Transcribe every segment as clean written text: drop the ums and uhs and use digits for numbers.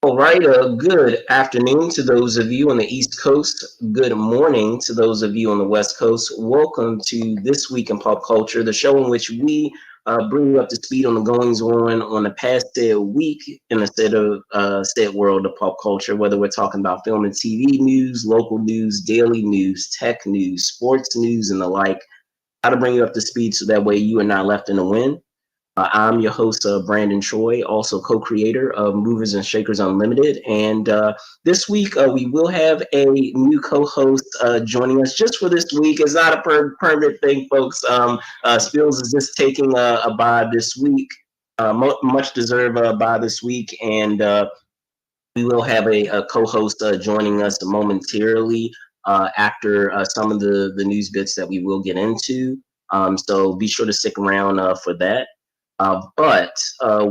All right, good afternoon to those of you on the East Coast. Good morning to those of you on the West Coast. Welcome to This Week in Pop Culture, the show in which we bring you up to speed on the goings on the past week in the state world of pop culture, whether we're talking about film and TV news, local news, daily news, tech news, sports news, and the like. How to bring you up to speed so that way you are not left in the wind. I'm your host, Brandon Troy, also co-creator of Movers and Shakers Unlimited. And this week, we will have a new co-host joining us just for this week. It's not a permanent thing, folks. Spills is just taking a bye this week, much deserved bye this week. And we will have a co-host joining us momentarily after some of the news bits that we will get into. So be sure to stick around for that. But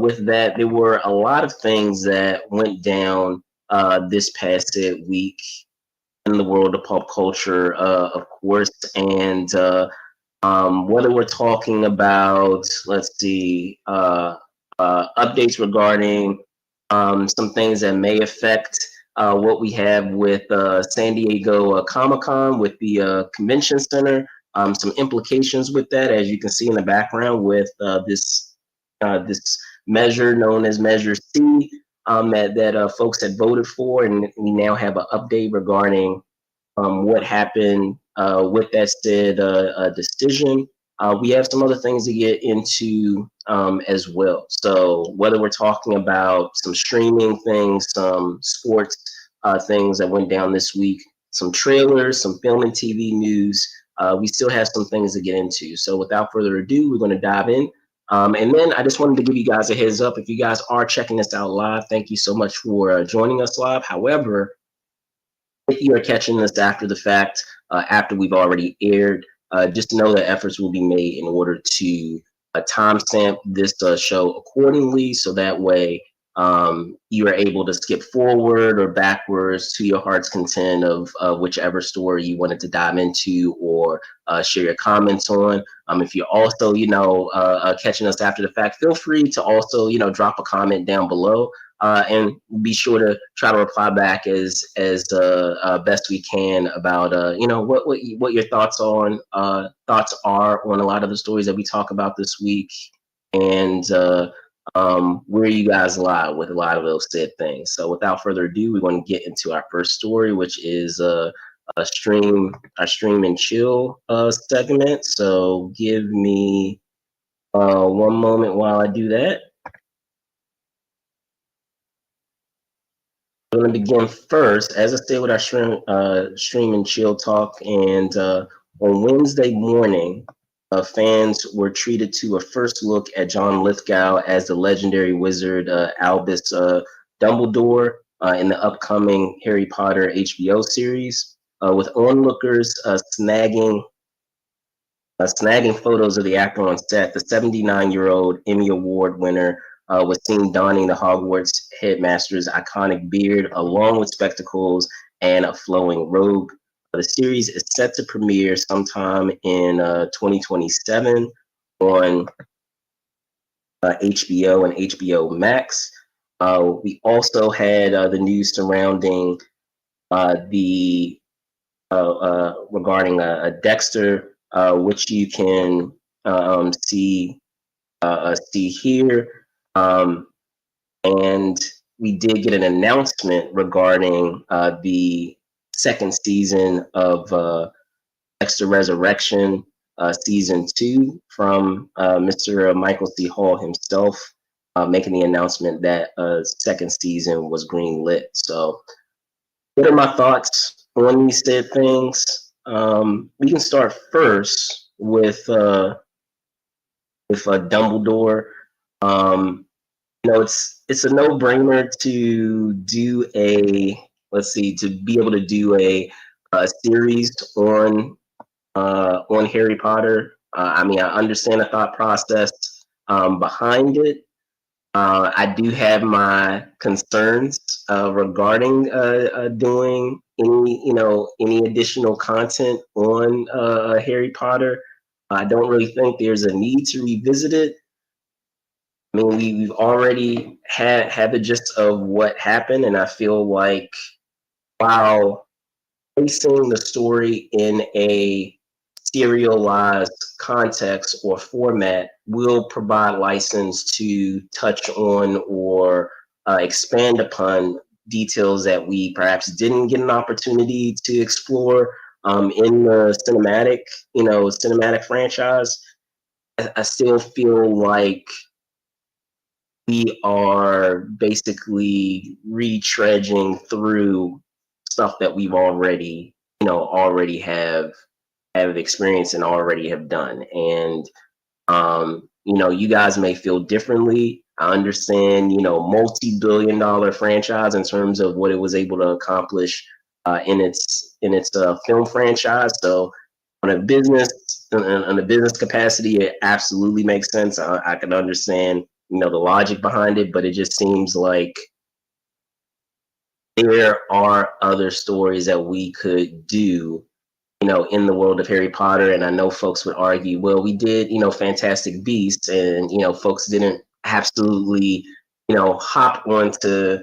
with that, there were a lot of things that went down this past week in the world of pop culture, of course. And whether we're talking about, let's see, updates regarding some things that may affect what we have with San Diego Comic-Con with the convention center, some implications with that, as you can see in the background with this measure known as Measure C that folks had voted for, and we now have an update regarding what happened with that said decision. We have some other things to get into as well. So whether we're talking about some streaming things, some sports things that went down this week, some trailers, some film and TV news, we still have some things to get into. So without further ado, we're going to dive in. And then I just wanted to give you guys a heads up. If you guys are checking this out live, thank you so much for joining us live. However, if you are catching this after the fact, after we've already aired, just know that efforts will be made in order to timestamp this show accordingly, so that way you are able to skip forward or backwards to your heart's content of whichever story you wanted to dive into or share your comments on. If you're also, catching us after the fact, feel free to also, drop a comment down below. And be sure to try to reply back as best we can about what your thoughts are on a lot of the stories that we talk about this week, and where you guys lie with a lot of those said things. So without further ado, we want to get into our first story, which is a stream and chill segment. So give me one moment while I do that. I'm going to begin first, as I said, with our stream and chill talk. And on Wednesday morning, fans were treated to a first look at John Lithgow as the legendary wizard Albus Dumbledore in the upcoming Harry Potter HBO series, with onlookers snagging photos of the actor on set. The 79-year-old Emmy Award winner was seen donning the Hogwarts headmaster's iconic beard, along with spectacles and a flowing robe. The series is set to premiere sometime in 2027 on HBO and HBO Max. We also had the news surrounding regarding DEXTER, which you can see here. And we did get an announcement regarding the second season of DEXTER Resurrection, season 2, from Mr. Michael C. Hall himself, making the announcement that second season was greenlit. So what are my thoughts on these said things? We can start first with Dumbledore. it's a no-brainer to do a to be able to do a series on Harry Potter. I mean, I understand the thought process behind it. I do have my concerns regarding doing any additional content on Harry Potter. I don't really think there's a need to revisit it. I mean, we've already had the gist of what happened, and I feel like while placing the story in a serialized context or format will provide license to touch on or expand upon details that we perhaps didn't get an opportunity to explore in the cinematic franchise. I still feel like we are basically retreading through stuff that we've already have experienced and already have done. And you guys may feel differently. I understand, multi-billion-dollar franchise in terms of what it was able to accomplish in its film franchise. So on a business capacity, it absolutely makes sense. I can understand, the logic behind it, but it just seems like there are other stories that we could do, in the world of Harry Potter. And I know folks would argue, well, we did, Fantastic Beasts, and, folks didn't absolutely, hop onto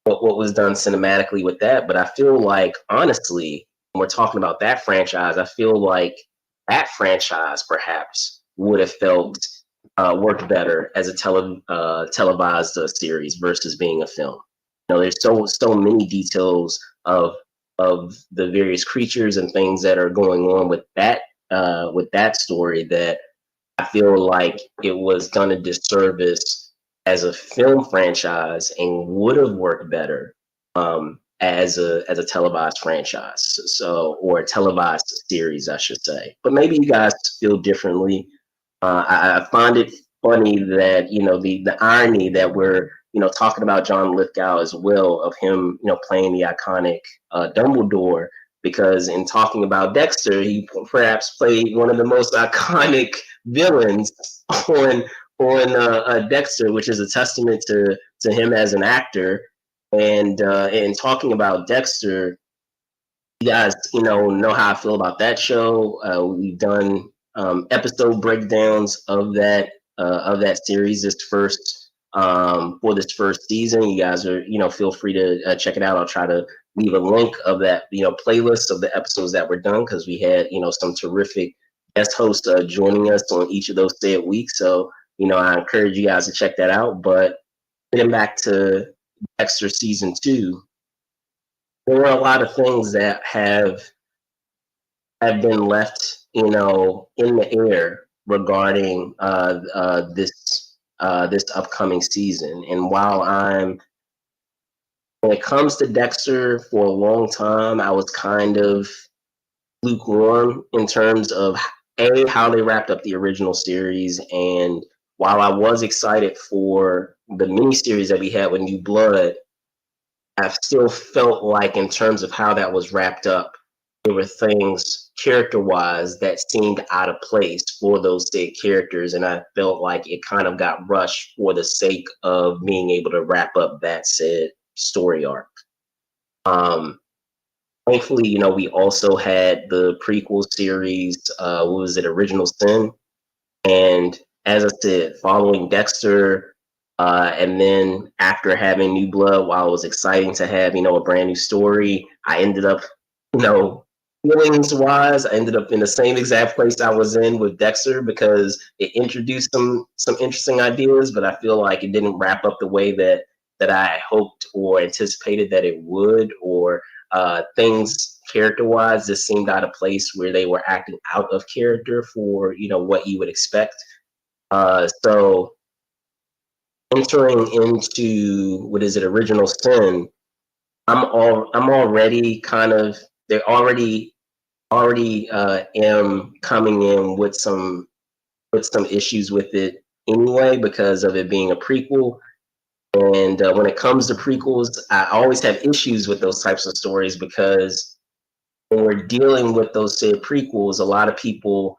what was done cinematically with that. But I feel like, honestly, when we're talking about that franchise, I feel like that franchise perhaps would have felt worked better as a televised series versus being a film. There's so many details of the various creatures and things that are going on with that story that I feel like it was done a disservice as a film franchise and would have worked better as a televised franchise, or a televised series, I should say. But maybe you guys feel differently. I find it funny that the irony that we're talking about John Lithgow as well, of him playing the iconic Dumbledore, because in talking about Dexter, he perhaps played one of the most iconic villains on Dexter, which is a testament to him as an actor. And in talking about Dexter, you guys, know how I feel about that show. We've done episode breakdowns of that series for this first season. You guys are, feel free to check it out. I'll try to leave a link of that, playlist of the episodes that were done, because we had, some terrific guest hosts joining us on each of those said weeks. So, I encourage you guys to check that out. But getting back to Dexter season 2, there are a lot of things that have been left, in the air regarding this upcoming season. And when it comes to Dexter, for a long time, I was kind of lukewarm in terms of how they wrapped up the original series. And while I was excited for the miniseries that we had with New Blood, I still felt like, in terms of how that was wrapped up, there were things character-wise that seemed out of place for those said characters, and I felt like it kind of got rushed for the sake of being able to wrap up that said story arc. Thankfully, we also had the prequel series, what was it, Original Sin? And as I said, following Dexter, and then after having New Blood, while it was exciting to have, a brand new story, I ended up, feelings wise, I ended up in the same exact place I was in with Dexter, because it introduced some interesting ideas, but I feel like it didn't wrap up the way that I hoped or anticipated that it would, or things character wise just seemed out of place, where they were acting out of character for what you would expect. So entering into, what is it, Original Sin, I'm already kind of, they're already am coming in with some issues with it anyway, because of it being a prequel. And when it comes to prequels, I always have issues with those types of stories because when we're dealing with those said prequels, a lot of people,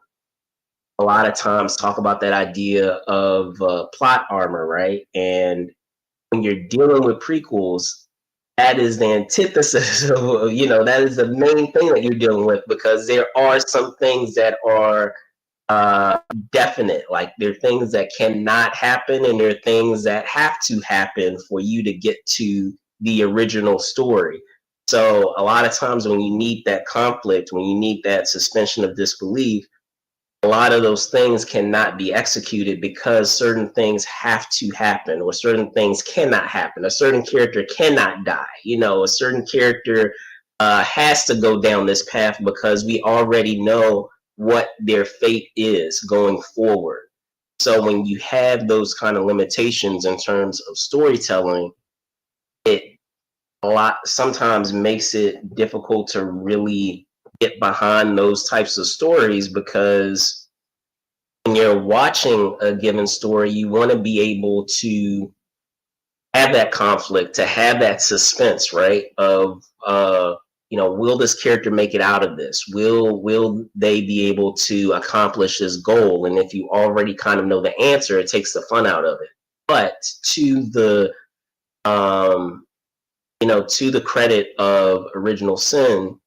a lot of times talk about that idea of plot armor, right? And when you're dealing with prequels, that is the antithesis of, that is the main thing that you're dealing with, because there are some things that are definite. Like, there are things that cannot happen, and there are things that have to happen for you to get to the original story. So a lot of times when you need that conflict, when you need that suspension of disbelief, a lot of those things cannot be executed because certain things have to happen, or certain things cannot happen. A certain character cannot die. A certain character has to go down this path because we already know what their fate is going forward. So when you have those kind of limitations in terms of storytelling, it a lot sometimes makes it difficult to really get behind those types of stories, because when you're watching a given story, you want to be able to have that conflict, to have that suspense, right? Of will this character make it out of this? Will they be able to accomplish this goal? And if you already kind of know the answer, it takes the fun out of it. But to the to the credit of Original Sin,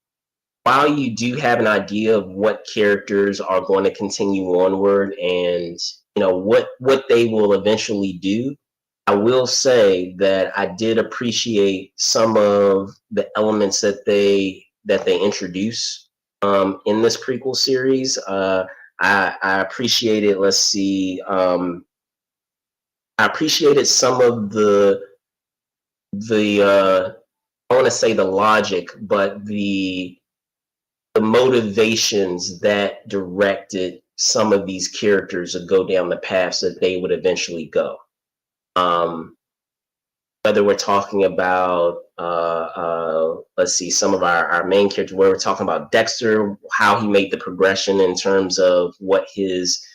while you do have an idea of what characters are going to continue onward, and what they will eventually do, I will say that I did appreciate some of the elements that they introduce in this prequel series. I appreciated, let's see, I appreciated some of the I want to say the logic, but the motivations that directed some of these characters to go down the paths that they would eventually go. Whether we're talking about, let's see, some of our main characters, where we're talking about Dexter, how he made the progression in terms of what his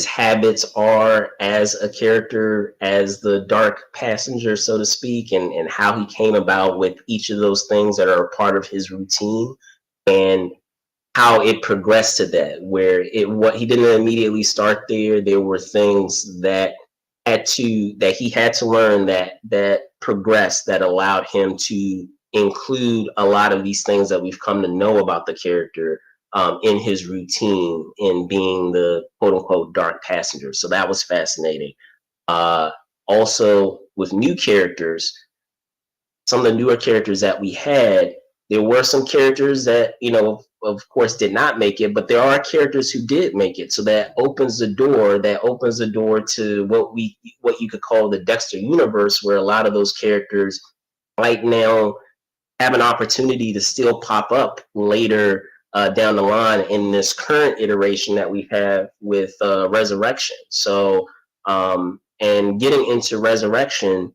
habits are as a character, as the dark passenger, so to speak, and how he came about with each of those things that are a part of his routine, and how it progressed to that, where what he didn't immediately start there. There were things that he had to learn that progressed, that allowed him to include a lot of these things that we've come to know about the character in his routine, in being the quote unquote dark passenger. So that was fascinating. Also, with new characters, some of the newer characters that we had, there were some characters that, of course, did not make it, but there are characters who did make it. So that opens the door. That opens the door to what you could call the Dexter universe, where a lot of those characters right now have an opportunity to still pop up later down the line in this current iteration that we have with Resurrection. So, and getting into Resurrection,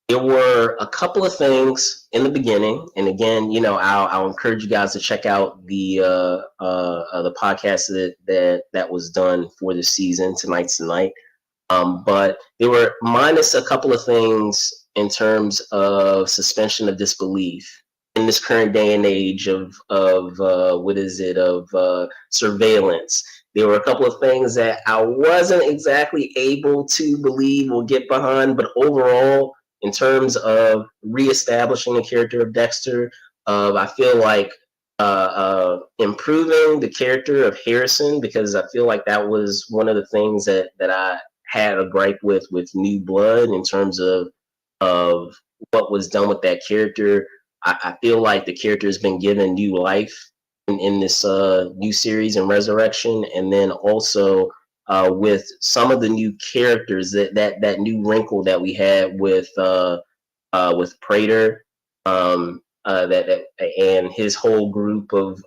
there were a couple of things in the beginning, and again, I'll encourage you guys to check out the podcast that was done for this season, Tonight's the Night. But they were minus a couple of things in terms of suspension of disbelief in this current day and age of surveillance. There were a couple of things that I wasn't exactly able to believe or get behind, but overall, in terms of reestablishing the character of Dexter, I feel like improving the character of Harrison, because I feel like that was one of the things that I had a gripe with New Blood, in terms of what was done with that character. I feel like the character has been given new life in this new series in Resurrection, and then also with some of the new characters, that new wrinkle that we had with Prater, and his whole group of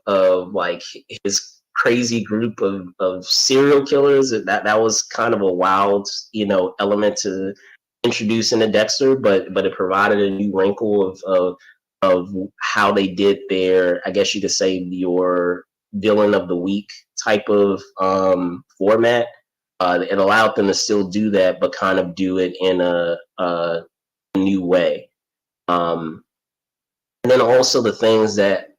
like his crazy group of serial killers. That was kind of a wild element to introduce into Dexter, but it provided a new wrinkle of how they did their, I guess you could say, your villain of the week type of format. it allowed them to still do that, but kind of do it in a new way. And then also the things that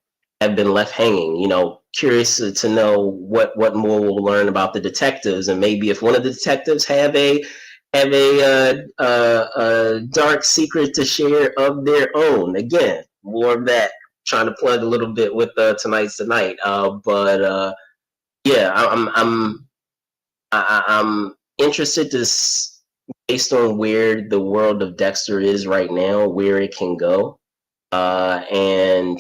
have been left hanging. Curious to know what more we'll learn about the detectives, and maybe if one of the detectives have a dark secret to share of their own. Again, more of that. Trying to plug a little bit with tonight's tonight, but yeah, I'm interested to, based on where the world of Dexter is right now, where it can go, and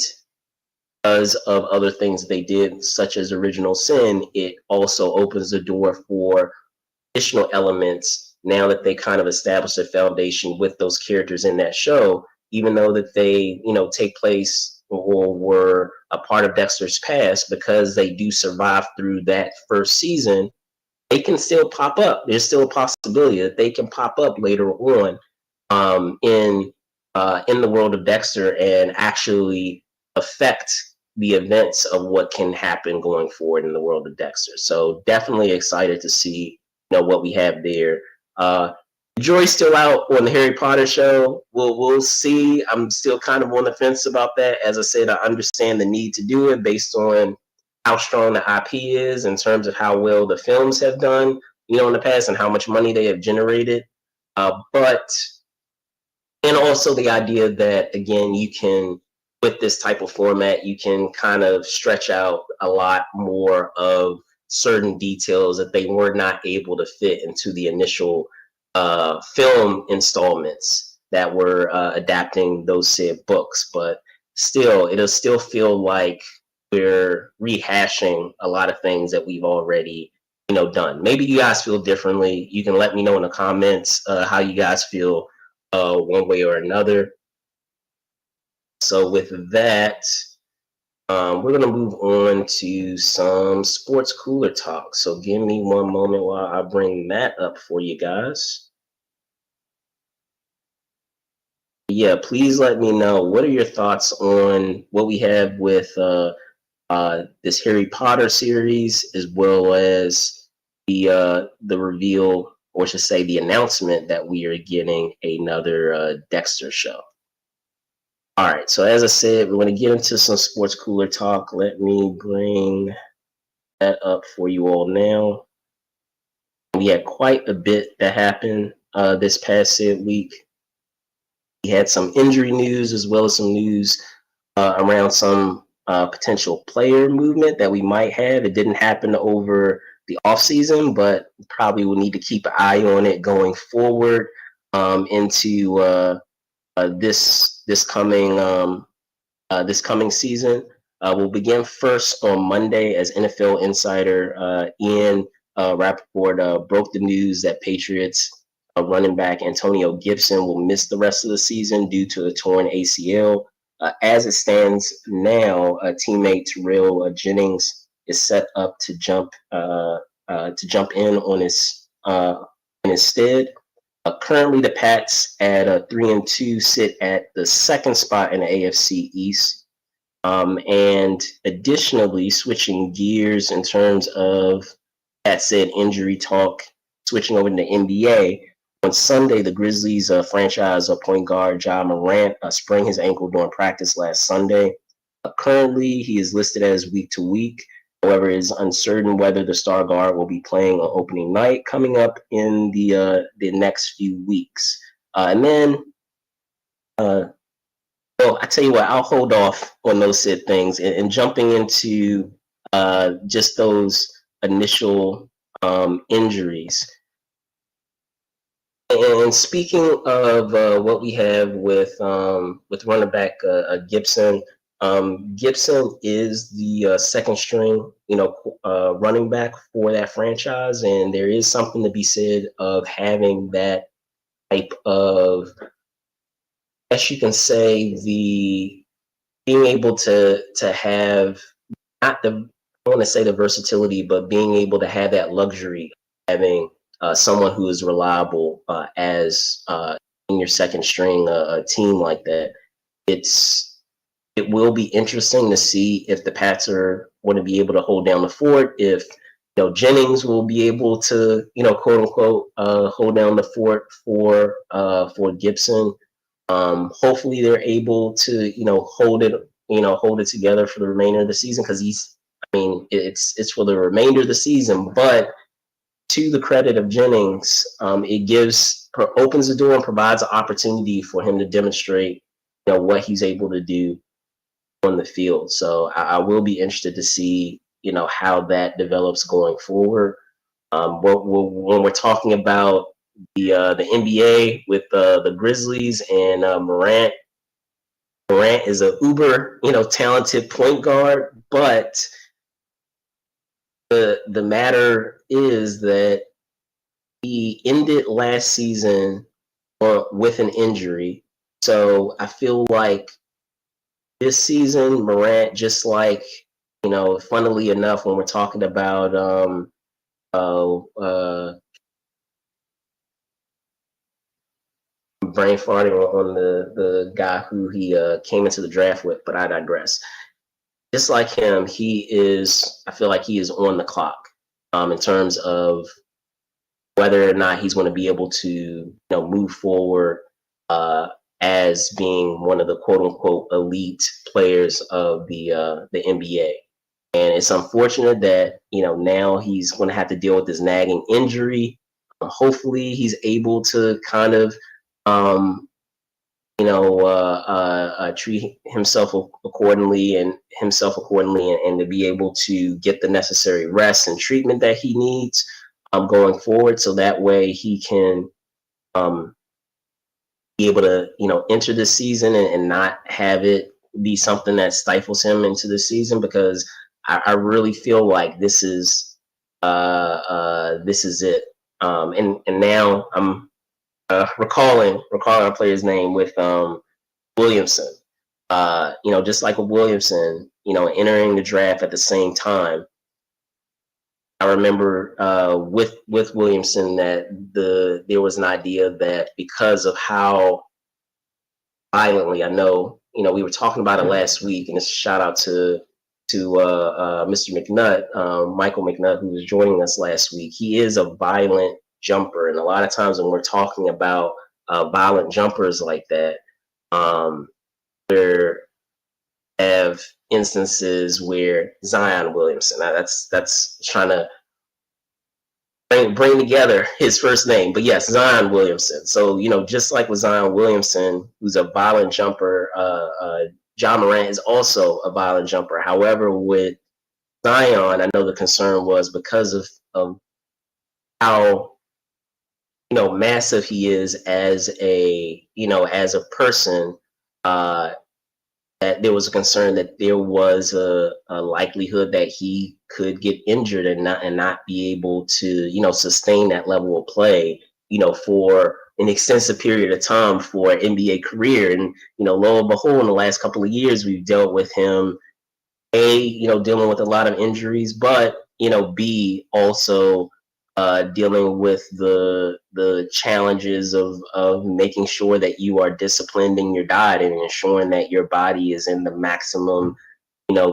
because of other things they did, such as Original Sin, it also opens the door for additional elements now that they kind of established a foundation with those characters in that show, even though that they, take place or were a part of Dexter's past, because they do survive through that first season, they can still pop up. There's still a possibility that they can pop up later on in the world of Dexter and actually affect the events of what can happen going forward in the world of Dexter. So definitely excited to see what we have there. The jury's still out on the Harry Potter show. We'll see. I'm still kind of on the fence about that. As I said, I understand the need to do it based on how strong the IP is in terms of how well the films have done, in the past, and how much money they have generated. But and also the idea that, again, you can, with this type of format, you can kind of stretch out a lot more of certain details that they were not able to fit into the initial film installments that were adapting those said books. But still, it'll still feel like we're rehashing a lot of things that we've already done. Maybe you guys feel differently. You can let me know in the comments how you guys feel one way or another. So with that, we're going to move on to some sports cooler talk. So give me one moment while I bring that up for you guys. Yeah, please let me know, what are your thoughts on what we have with this Harry Potter series, as well as the reveal, or should say the announcement, that we are getting another Dexter show. All right, so as I said, we're going to get into some sports cooler talk. Let me bring that up for you all now. We had quite a bit that happened this past said week. We had some injury news, as well as some news around some potential player movement that we might have. It didn't happen over the offseason, but probably will need to keep an eye on it going forward into this coming season. We'll begin first on Monday, as NFL insider Ian Rappaport broke the news that Patriots running back Antonio Gibson will miss the rest of the season due to a torn ACL. As it stands now, teammate Terrell Jennings is set up to jump in on his stead. Currently, the Pats at 3-2 sit at the second spot in the AFC East. And additionally, switching gears in terms of that said injury talk, switching over to the NBA, on Sunday, the Grizzlies franchise point guard Morant sprained his ankle during practice last Sunday. Currently, he is listed as week to week. However, it is uncertain whether the star guard will be playing on opening night coming up in the next few weeks. And then, well, I tell you what, I'll hold off on those said things and jumping into just those initial injuries. And speaking of what we have with running back Gibson. Gibson is the second string, running back for that franchise, and there is something to be said of having that type of, as you can say, the being able to have not the, I want to say the versatility, but being able to have that luxury, having someone who is reliable as in your second string a team like that. It will be interesting to see if the Pats are going to be able to hold down the fort, if Jennings will be able to, quote unquote, hold down the fort for Gibson. Hopefully they're able to, hold it together for the remainder of the season, because it's for the remainder of the season. But to the credit of Jennings, it opens the door and provides an opportunity for him to demonstrate, what he's able to do on the field. So I will be interested to see, how that develops going forward. When we're talking about the NBA with the Grizzlies and Morant is a uber, talented point guard, but the matter is that he ended last season with an injury. So I feel like this season, Morant, just like, funnily enough, when we're talking about brain farting on the guy who he came into the draft with, but I digress. Just like him, I feel like he is on the clock in terms of whether or not he's going to be able to, move forward as being one of the quote unquote elite players of the NBA. And it's unfortunate that, now he's going to have to deal with this nagging injury. Hopefully he's able to kind of, treat himself accordingly and to be able to get the necessary rest and treatment that he needs going forward. So that way he can be able to, enter the season and not have it be something that stifles him into the season, because I really feel like this is it. And now I'm recalling a player's name with Williamson. Just like with Williamson, entering the draft at the same time. I remember with Williamson that there was an idea that because of how violently, I know, we were talking about it last week, and it's a shout out to Mr. McNutt, Michael McNutt, who was joining us last week. He is a violent jumper, and a lot of times when we're talking about violent jumpers like that, there have instances where Zion Williamson, that's trying to bring together his first name, but yes, Zion Williamson. So, just like with Zion Williamson, who's a violent jumper, John Morant is also a violent jumper. However, with Zion, I know the concern was because of how, massive he is as a person, that there was a concern that there was a likelihood that he could get injured and not be able to, sustain that level of play, for an extensive period of time for an NBA career. And, lo and behold, in the last couple of years, we've dealt with him, dealing with a lot of injuries, but, B, also dealing with the challenges of making sure that you are disciplined in your diet and ensuring that your body is in the maximum,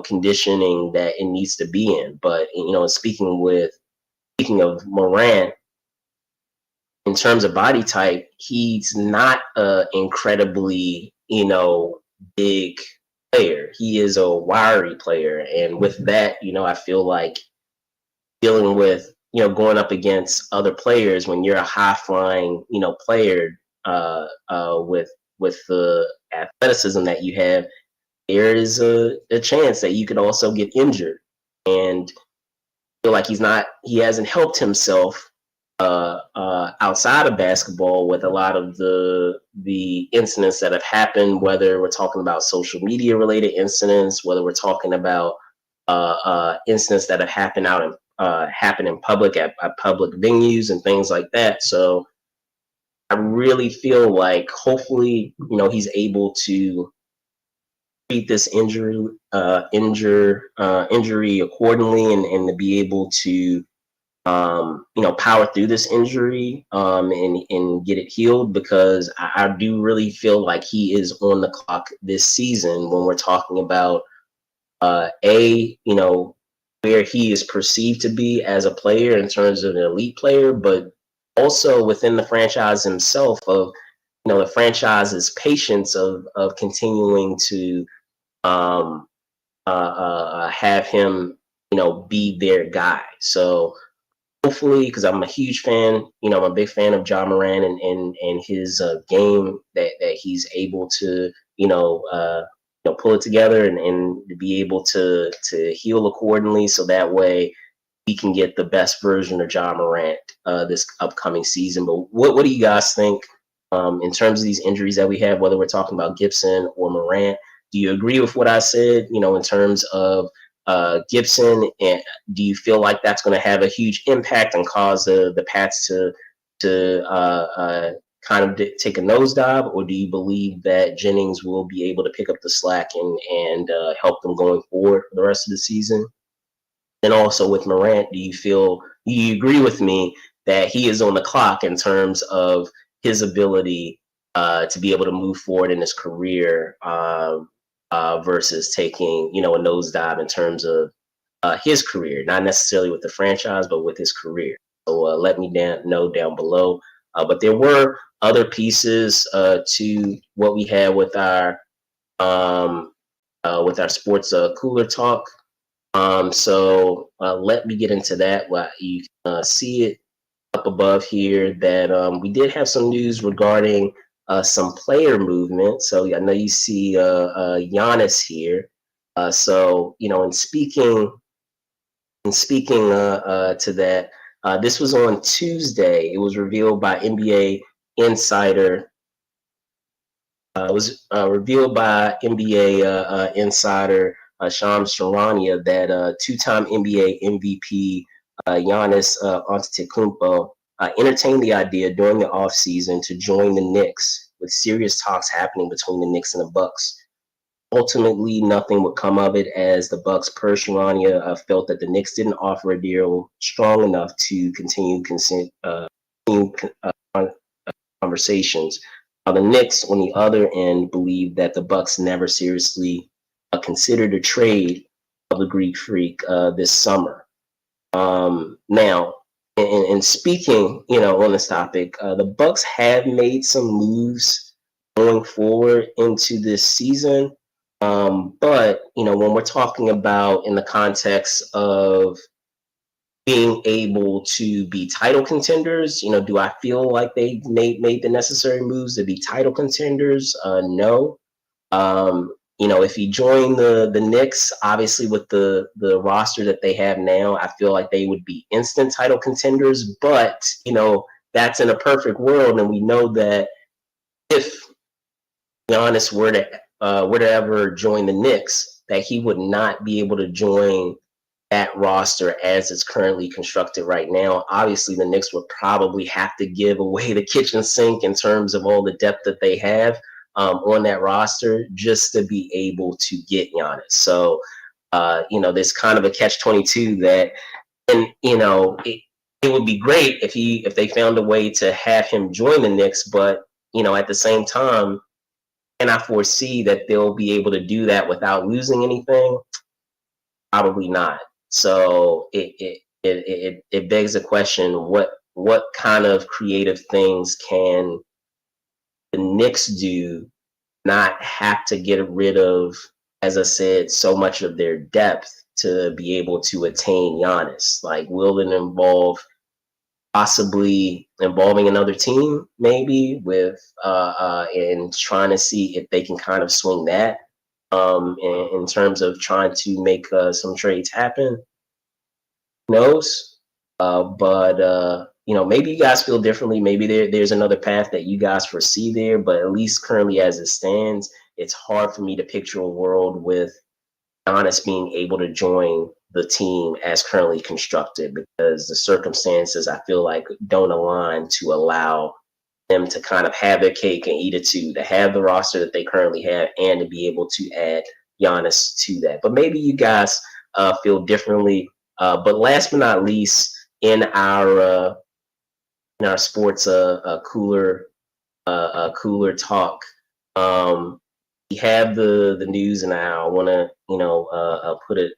conditioning that it needs to be in. But, speaking of Morant, in terms of body type, he's not an incredibly, big player. He is a wiry player. And with that, I feel like dealing with, going up against other players when you're a high flying, player with the athleticism that you have, there is a chance that you could also get injured. And feel like he hasn't helped himself outside of basketball with a lot of the incidents that have happened, whether we're talking about social media related incidents, whether we're talking about incidents that have happened happen in public at public venues and things like that. So I really feel like hopefully, he's able to treat this injury accordingly and to be able to power through this injury and get it healed, because I do really feel like he is on the clock this season when we're talking about where he is perceived to be as a player in terms of an elite player, but also within the franchise himself of the franchise's patience of continuing to um, have him be their guy. So hopefully, because I'm a huge fan, I'm a big fan of John Moran and his game that he's able to pull it together and to be able to heal accordingly, so that way we can get the best version of John Morant this upcoming season. But what do you guys think in terms of these injuries that we have, whether we're talking about Gibson or Morant? Do you agree with what I said, in terms of Gibson? And do you feel like that's going to have a huge impact and cause the Pats to kind of take a nosedive, or do you believe that Jennings will be able to pick up the slack and help them going forward for the rest of the season? And also with Morant, do you agree with me that he is on the clock in terms of his ability to be able to move forward in his career versus taking a nosedive in terms of his career, not necessarily with the franchise, but with his career? So let me know down below. But there were other pieces to what we had um, with our sports cooler talk. So let me get into that. Well, you can see it up above here that we did have some news regarding some player movement. So I know you see Giannis here. So in speaking to that, this was on Tuesday. It was revealed by NBA Insider. It was revealed by NBA insider Shams Charania that two-time NBA MVP Giannis Antetokounmpo entertained the idea during the offseason to join the Knicks, with serious talks happening between the Knicks and the Bucks. Ultimately, nothing would come of it, as the Bucks, per Charania, felt that the Knicks didn't offer a deal strong enough to continue conversations. The Knicks, on the other end, believe that the Bucks never seriously considered a trade of the Greek Freak this summer. Now, in speaking, on this topic, the Bucks have made some moves going forward into this season. But when we're talking about in the context of being able to be title contenders, do I feel like they made the necessary moves to be title contenders? No. If you join the Knicks, obviously with the roster that they have now, I feel like they would be instant title contenders. But that's in a perfect world, and we know that if Giannis were to ever join the Knicks, that he would not be able to join that roster as it's currently constructed right now. Obviously, the Knicks would probably have to give away the kitchen sink in terms of all the depth that they have on that roster just to be able to get Giannis. So, there's kind of a catch-22 that, and it would be great if they found a way to have him join the Knicks, but at the same time, can I foresee that they'll be able to do that without losing anything? Probably not. So it begs the question: what kind of creative things can the Knicks do, not have to get rid of, as I said, so much of their depth to be able to attain Giannis? Like, will it involve possibly involving another team, maybe with and trying to see if they can kind of swing that in terms of trying to make some trades happen? Who knows? But maybe you guys feel differently. Maybe there's another path that you guys foresee there. But at least currently, as it stands, it's hard for me to picture a world with Giannis being able to join the team as currently constructed, because the circumstances, I feel like, don't align to allow them to kind of have their cake and eat it too, to have the roster that they currently have and to be able to add Giannis to that. But maybe you guys feel differently. But last but not least, in our sports cooler talk, we have the news, and I want to put it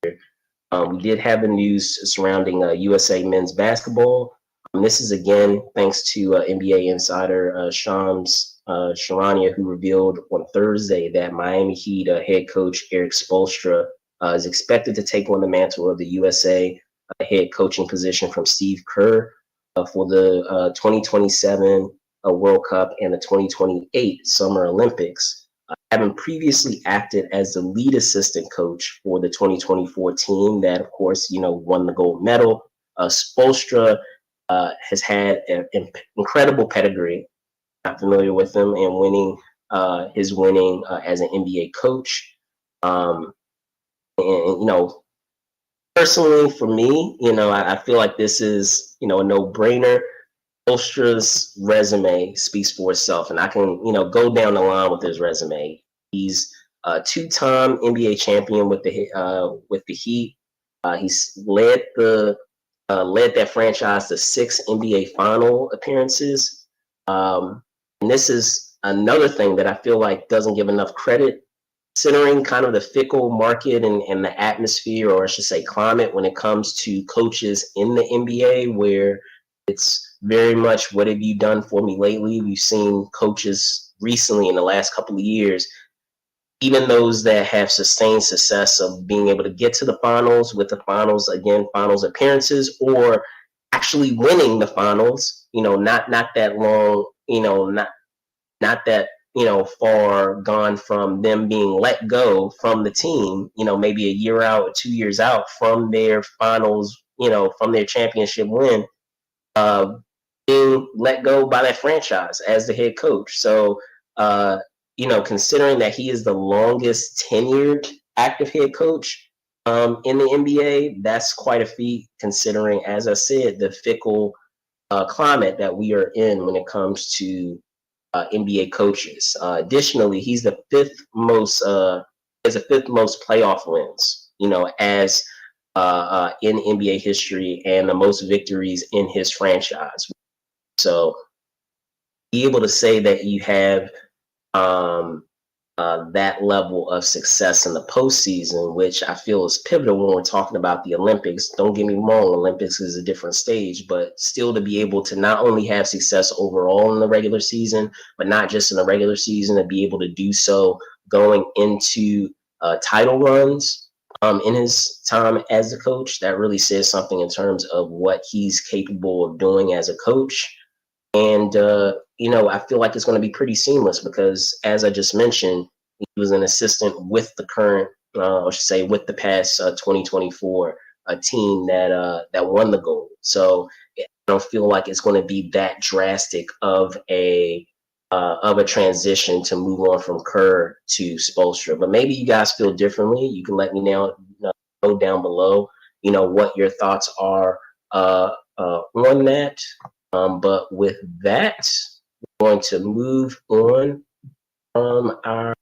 We did have the news surrounding USA men's basketball. This is again thanks to NBA insider Shams Charania, who revealed on Thursday that Miami Heat head coach Eric Spoelstra is expected to take on the mantle of the USA head coaching position from Steve Kerr for the 2027 World Cup and the 2028 Summer Olympics. Having previously acted as the lead assistant coach for the 2024 team that, of course, won the gold medal. Spoelstra has had an incredible pedigree. Not familiar with him and his winning as an NBA coach. And personally for me, I feel like this is, a no-brainer. Spoelstra's resume speaks for itself, and I can, go down the line with his resume. He's a two-time NBA champion with the Heat. He's led that franchise to 6 NBA final appearances. And this is another thing that I feel like doesn't give enough credit, considering kind of the fickle market and the atmosphere, or I should say climate, when it comes to coaches in the NBA, where it's very much, what have you done for me lately? We've seen coaches recently in the last couple of years, even those that have sustained success of being able to get to the finals with the finals appearances, or actually winning the finals, not that long, not that, far gone from them being let go from the team, maybe a year out or 2 years out from their finals, from their championship win, being let go by that franchise as the head coach. So, considering that he is the longest tenured active head coach in the NBA, that's quite a feat, considering, as I said, the fickle climate that we are in when it comes to NBA coaches. Additionally, he's the fifth most playoff wins, as in NBA history, and the most victories in his franchise. So, be able to say that you have that level of success in the postseason, which I feel is pivotal when we're talking about the Olympics. Don't get me wrong, Olympics is a different stage, but still to be able to not only have success overall in the regular season, but not just in the regular season, to be able to do so going into title runs in his time as a coach, that really says something in terms of what he's capable of doing as a coach. And, I feel like it's going to be pretty seamless because, as I just mentioned, he was an assistant with the current, I should say, with the past 2024 team that won the gold. So I don't feel like it's going to be that drastic of a transition to move on from Kerr to Spoelstra. But maybe you guys feel differently. You can let me know down below, what your thoughts are on that. But with that, we're going to move on from our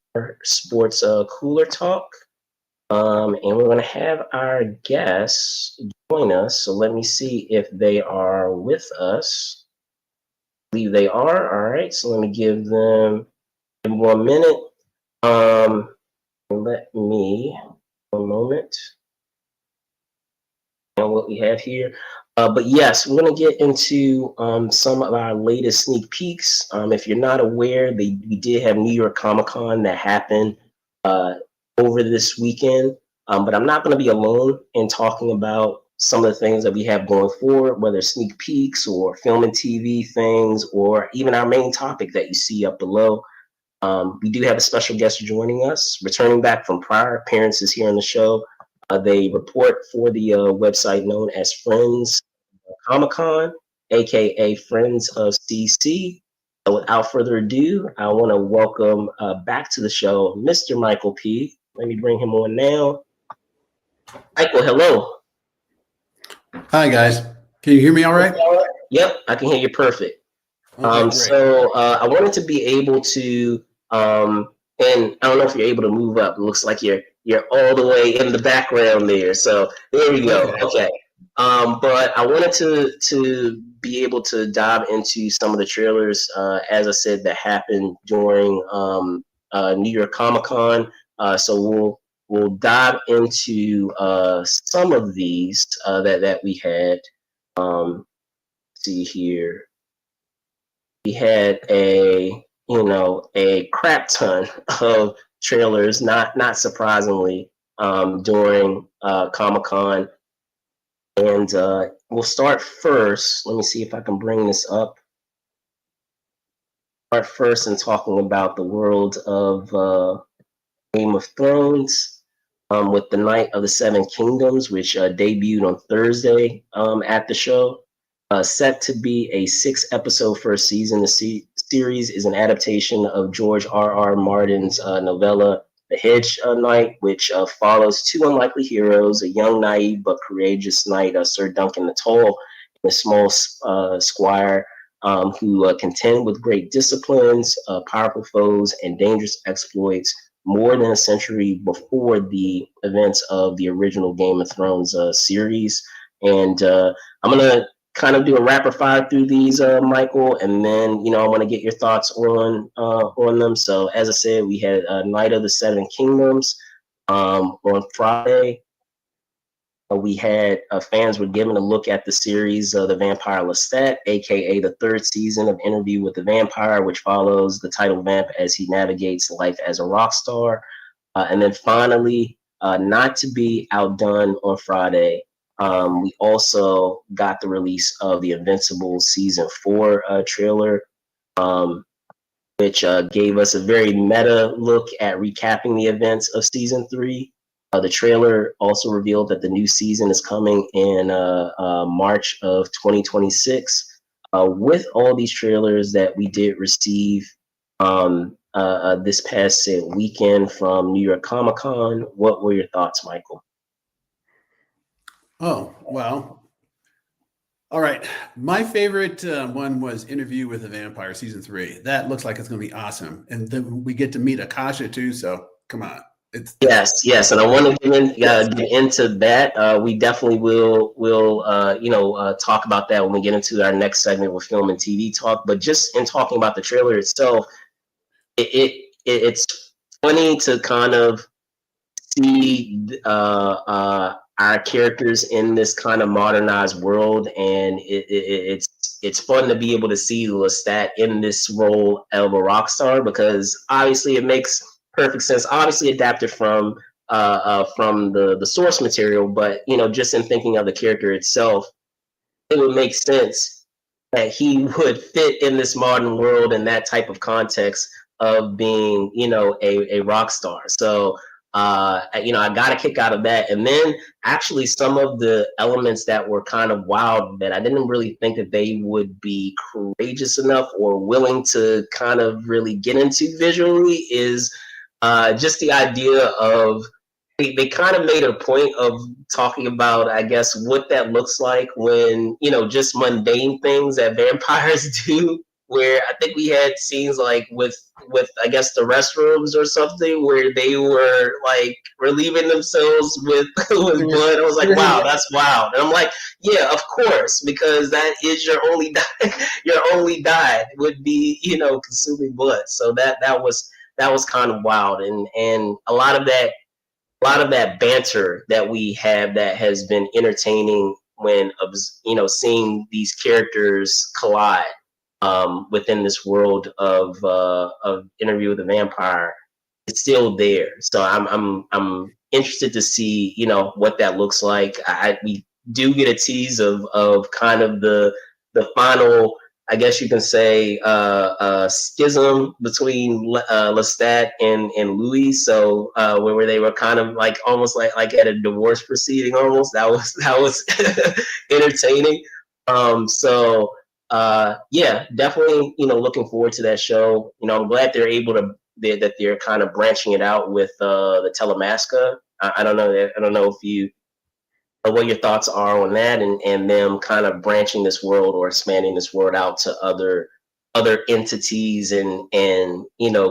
sports cooler talk. And we're going to have our guests join us. So let me see if they are with us. I believe they are. All right. So let me give them 1 minute. Let me, one moment. And what we have here. But yes, we're going to get into some of our latest sneak peeks. If you're not aware, we did have New York Comic-Con that happened over this weekend. But I'm not going to be alone in talking about some of the things that we have going forward, whether sneak peeks or film and TV things, or even our main topic that you see up below. We do have a special guest joining us, returning back from prior appearances here on the show. They report for the website known as Friends Comic-Con, aka Friends of CC. So without further ado, I want to welcome back to the show Mr. Michael P. Let me bring him on now. Michael, hello. Hi guys, can you hear me all right? Yep, I can hear you perfect. Okay, so I wanted to be able to, and I don't know if you're able to move up. It looks like you're all the way in the background there. So there we go. Okay. But I wanted to be able to dive into some of the trailers, as I said, that happened during New York Comic-Con. So we'll we'll dive into some of these that we had. See here, we had a crap ton of trailers, not surprisingly, during Comic-Con. And we'll start first. Let me see if I can bring this up. Start first in talking about the world of Game of Thrones, with the Night of the Seven Kingdoms, which debuted on Thursday at the show. Set to be a 6-episode first season, the series is an adaptation of George R.R. Martin's novella The Hedge Knight, which follows two unlikely heroes, a young, naive, but courageous knight, Sir Duncan the Tall, and a small squire who contend with great disciplines, powerful foes, and dangerous exploits more than a century before the events of the original Game of Thrones series. And I'm going to kind of do a rapid fire through these, Michael, and then I want to get your thoughts on them. So as I said, we had Night of the Seven Kingdoms on Friday. We had fans were given a look at the series The Vampire Lestat, aka the third season of Interview with the Vampire, which follows the title vamp as he navigates life as a rock star. And then finally, not to be outdone on Friday, we also got the release of the Invincible Season 4 trailer, which gave us a very meta look at recapping the events of Season 3. The trailer also revealed that the new season is coming in March of 2026. With all these trailers that we did receive this past weekend from New York Comic Con, what were your thoughts, Michael? Oh, well. All right. My favorite one was Interview with the Vampire Season 3. That looks like it's going to be awesome. And then we get to meet Akasha too. So come on. Yes, and I want to get into that. We definitely will talk about that when we get into our next segment with film and TV talk. But just in talking about the trailer itself, it's funny to kind of see our characters in this kind of modernized world, and it's fun to be able to see Lestat in this role of a rock star, because obviously it makes perfect sense. Obviously adapted from the source material, but just in thinking of the character itself, it would make sense that he would fit in this modern world in that type of context of being a rock star. So I got a kick out of that. And then actually some of the elements that were kind of wild that I didn't really think that they would be courageous enough or willing to kind of really get into visually is just the idea of they kind of made a point of talking about, I guess, what that looks like when, just mundane things that vampires do, where I think we had scenes like with I guess the restrooms or something where they were like relieving themselves with with blood. I was like, wow, that's wild. And I'm like, yeah, of course, because that is your only diet would be, consuming blood. So that was kind of wild, and a lot of that banter that we have that has been entertaining when seeing these characters collide within this world of Interview with the Vampire. It's still there, so I'm interested to see what that looks like. We do get a tease of kind of the final, I guess you can say, schism between Lestat and Louis. So where they were kind of like almost like at a divorce proceeding almost. That was entertaining. Yeah, definitely looking forward to that show. I'm glad that they're kind of branching it out with the Telemasca. I don't know if you what your thoughts are on that, and them kind of branching this world or expanding this world out to other entities and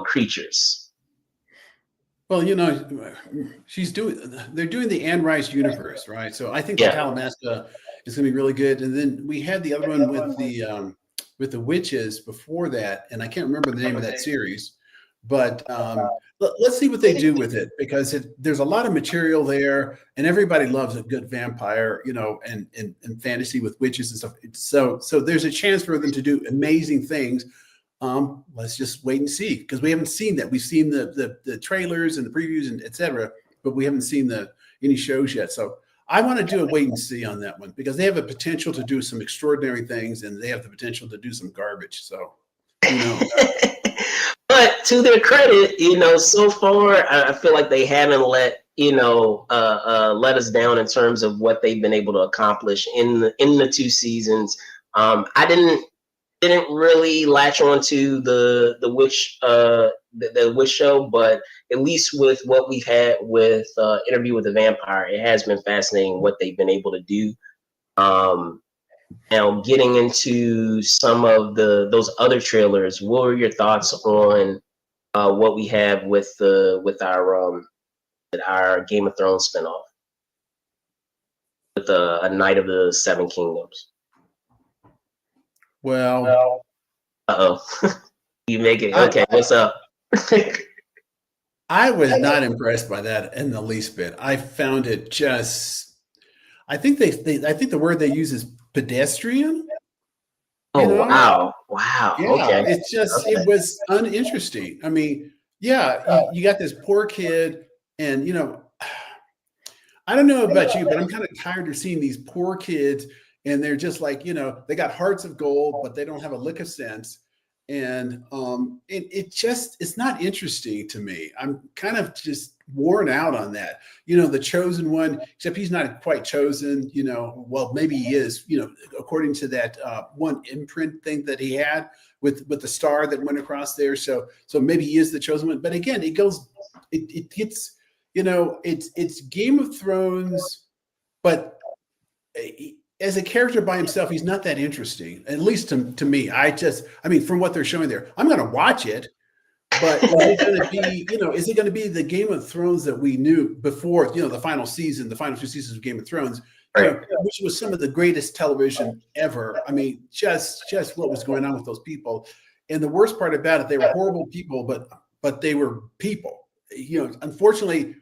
creatures. Well, they're doing the Anne Rice universe, right? So I think the Yeah. Talamasca is going to be really good. And then we had the other one with the witches before that, and I can't remember the name of that series, But let's see what they do with it, because there's a lot of material there, and everybody loves a good vampire, and fantasy with witches and stuff. So there's a chance for them to do amazing things. Let's just wait and see, because we haven't seen that. We've seen the trailers and the previews and etc., but we haven't seen any shows yet. So I want to do a wait and see on that one, because they have a potential to do some extraordinary things, and they have the potential to do some garbage. So, But to their credit, so far I feel like they haven't let us down in terms of what they've been able to accomplish in the 2 seasons. I didn't really latch on to the witch the witch show, but at least with what we've had with Interview with the Vampire, it has been fascinating what they've been able to do. Now, getting into some of those other trailers, what were your thoughts on what we have with our Game of Thrones spinoff with a Knight of the Seven Kingdoms? Well, you make it okay. What's up? I was not impressed by that in the least bit. I found it just. I think I think the word they use is pedestrian. Oh, wow. Yeah, Okay. it's just It was uninteresting. I mean, yeah, you got this poor kid, and I don't know about you, but I'm kind of tired of seeing these poor kids, and they're just like, they got hearts of gold, but they don't have a lick of sense. And it's not interesting to me. I'm kind of just worn out on that. The chosen one, except he's not quite chosen, well, maybe he is, according to that one imprint thing that he had with the star that went across there. So maybe he is the chosen one. But again, it gets, it's Game of Thrones, but as a character by himself, he's not that interesting, at least to me. From what they're showing there, I'm going to watch it, but is it going to be, is it going to be the Game of Thrones that we knew before, the final 2 seasons of Game of Thrones, right, which was some of the greatest television ever. I mean, just what was going on with those people. And the worst part about it, they were horrible people, but they were people. Unfortunately,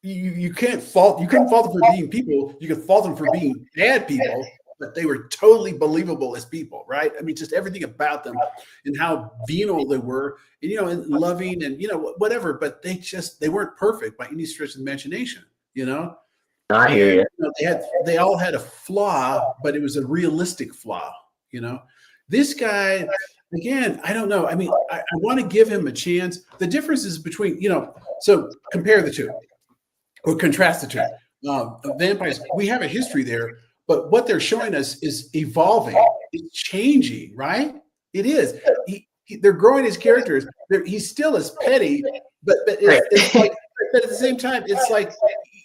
you couldn't fault them for being people. You could fault them for being bad people, but they were totally believable as people, right? I mean, just everything about them and how venal they were, and loving, and whatever. But they weren't perfect by any stretch of the imagination, I hear you. They all had a flaw, but it was a realistic flaw. This guy, again, I don't know. I mean, I want to give him a chance. The difference is between, so compare the two. Or contrast the two. Vampires, we have a history there, but what they're showing us is evolving. It's changing, right? It is. They're growing his characters. He's still as petty, but it's like, but at the same time, it's like,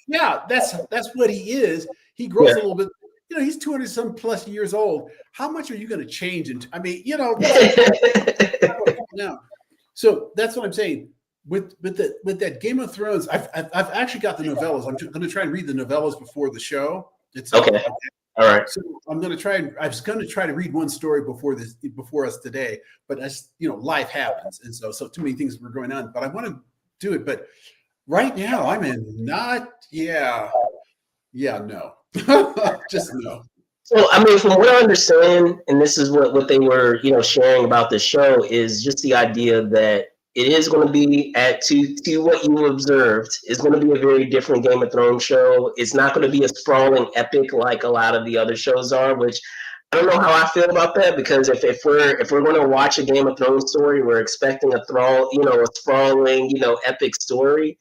yeah, that's what he is. He grows a little bit. He's 200 some plus years old. How much are you going to change? Now, so that's what I'm saying. With that Game of Thrones, I've actually got the novellas. I'm going to try and read the novellas before the show. Okay. All right. So I'm going to try. I was going to try to read one story before us today, but as life happens, and so too many things were going on. But I want to do it. But right now, I'm in not. Yeah, no, just no. So, I mean, from what I understand, and this is what they were, sharing about the show, is just the idea that it is going to be to what you observed. It's going to be a very different Game of Thrones show. It's not going to be a sprawling epic like a lot of the other shows are, which I don't know how I feel about that, because if we're going to watch a Game of Thrones story, we're expecting a sprawling, epic story.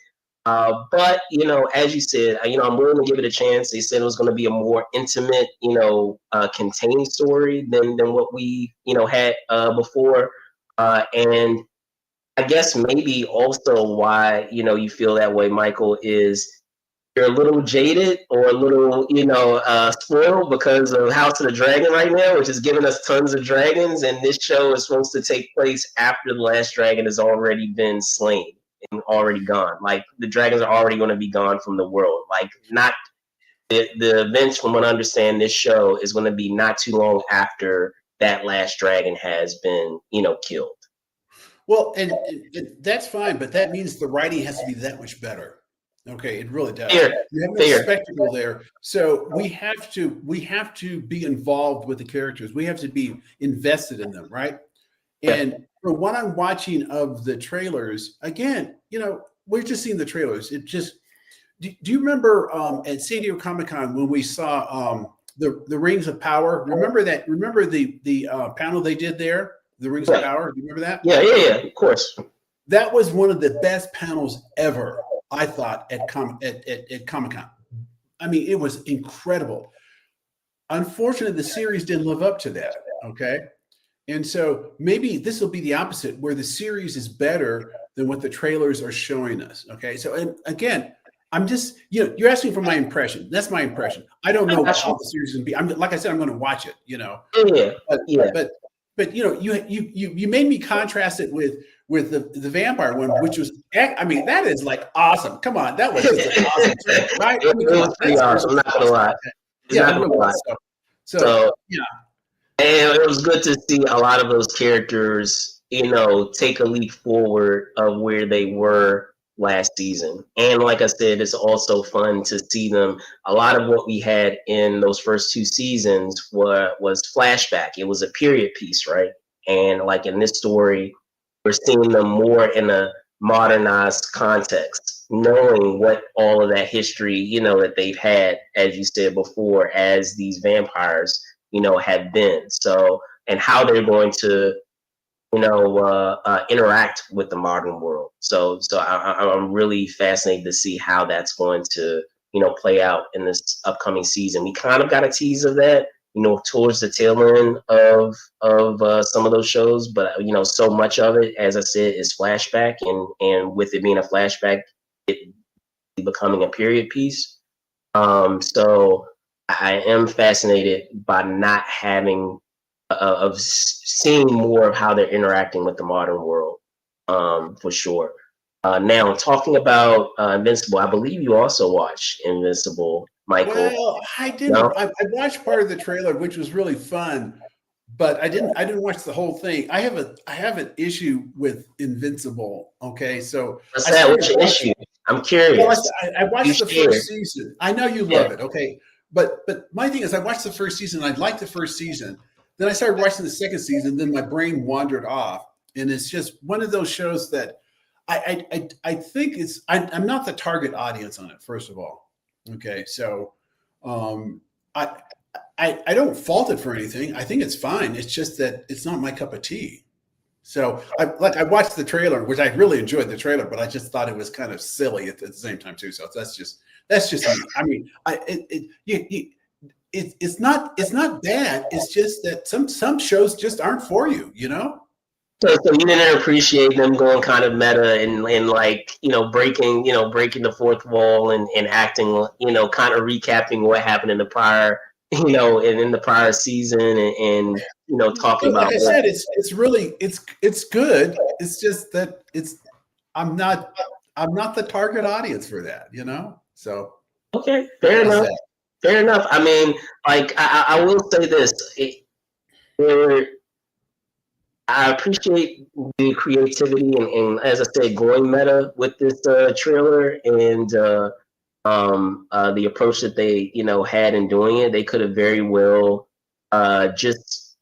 But as you said, I'm willing to give it a chance. They said it was going to be a more intimate, contained story than what we had before, and I guess maybe also why you feel that way, Michael, is you're a little jaded or a little spoiled because of House of the Dragon right now, which is giving us tons of dragons, and this show is supposed to take place after the last dragon has already been slain and already gone. Like, the dragons are already going to be gone from the world. Like, not the events, from what I understand, this show is going to be not too long after that last dragon has been killed. Well, and that's fine, but that means the writing has to be that much better. Okay, it really does. Fair, You have no fair. spectacle there, so we have to be involved with the characters. We have to be invested in them, right? Yeah, And from what I'm watching of the trailers, again, we're just seeing the trailers. It just do you remember at San Diego Comic-Con when we saw the Rings of Power? Remember that? Remember the panel they did there, the Rings of yeah, Power? Do you remember that? yeah. Of course. That was one of the best panels ever, I thought, at Comic-Con. I mean, it was incredible. Unfortunately, the series didn't live up to that. Okay. And so maybe this will be the opposite, where the series is better than what the trailers are showing us. Okay. So, and again, I'm just, you're asking for my impression. That's my impression. I don't know how the series is going to be. Like I said, I'm going to watch it, Yeah, but, yeah. but you made me contrast it with the vampire one, which was, I mean, that is like awesome. Come on. That was just an awesome trailer, right? I mean, It come was on. pretty awesome. I'm not gonna lie. It's Yeah, not it gonna really lie. was. So, Yeah. and it was good to see a lot of those characters, take a leap forward of where they were last season. And like I said, it's also fun to see them. A lot of what we had in those first two seasons was flashback. It was a period piece, right? And like in this story, we're seeing them more in a modernized context, knowing what all of that history, that they've had, as you said before, as these vampires, have been. So, and how they're going to, interact with the modern world. So I'm really fascinated to see how that's going to, play out in this upcoming season. We kind of got a tease of that, towards the tail end of some of those shows, but so much of it, as I said, is flashback, and with it being a flashback, it becoming a period piece. So I am fascinated by not having of seeing more of how they're interacting with the modern world, for sure. Now, talking about Invincible, I believe you also watched Invincible, Michael. Well, I didn't. No? I watched part of the trailer, which was really fun, but I didn't watch the whole thing. I have an issue with Invincible. Okay, so What's I that? started What's your watching. issue? I'm Well, curious. I You watched the share. first season. I know you Yeah. love it. Okay, but my thing is, I watched the first season. I liked the first season. Then I started watching the second season. Then my brain wandered off, and it's just one of those shows that I think I'm not the target audience on it. First of all, okay, so um, I, I don't fault it for anything. I think it's fine. It's just that it's not my cup of tea. So I watched the trailer, which I really enjoyed the trailer, but I just thought it was kind of silly at the same time too. So that's just me. I mean, it's not bad. It's just that some shows just aren't for you, you know. So you didn't appreciate them going kind of meta and like, breaking the fourth wall and acting, kind of recapping what happened in the prior, and in the prior season and talking Like about I what. said, it's good. It's just that I'm not I'm not the target audience for that, you know. So Okay, fair that's enough. that. Fair enough. I mean, like I will say this. There, I appreciate the creativity and as I said, going meta with this trailer and the approach that they had in doing it. They could have very well just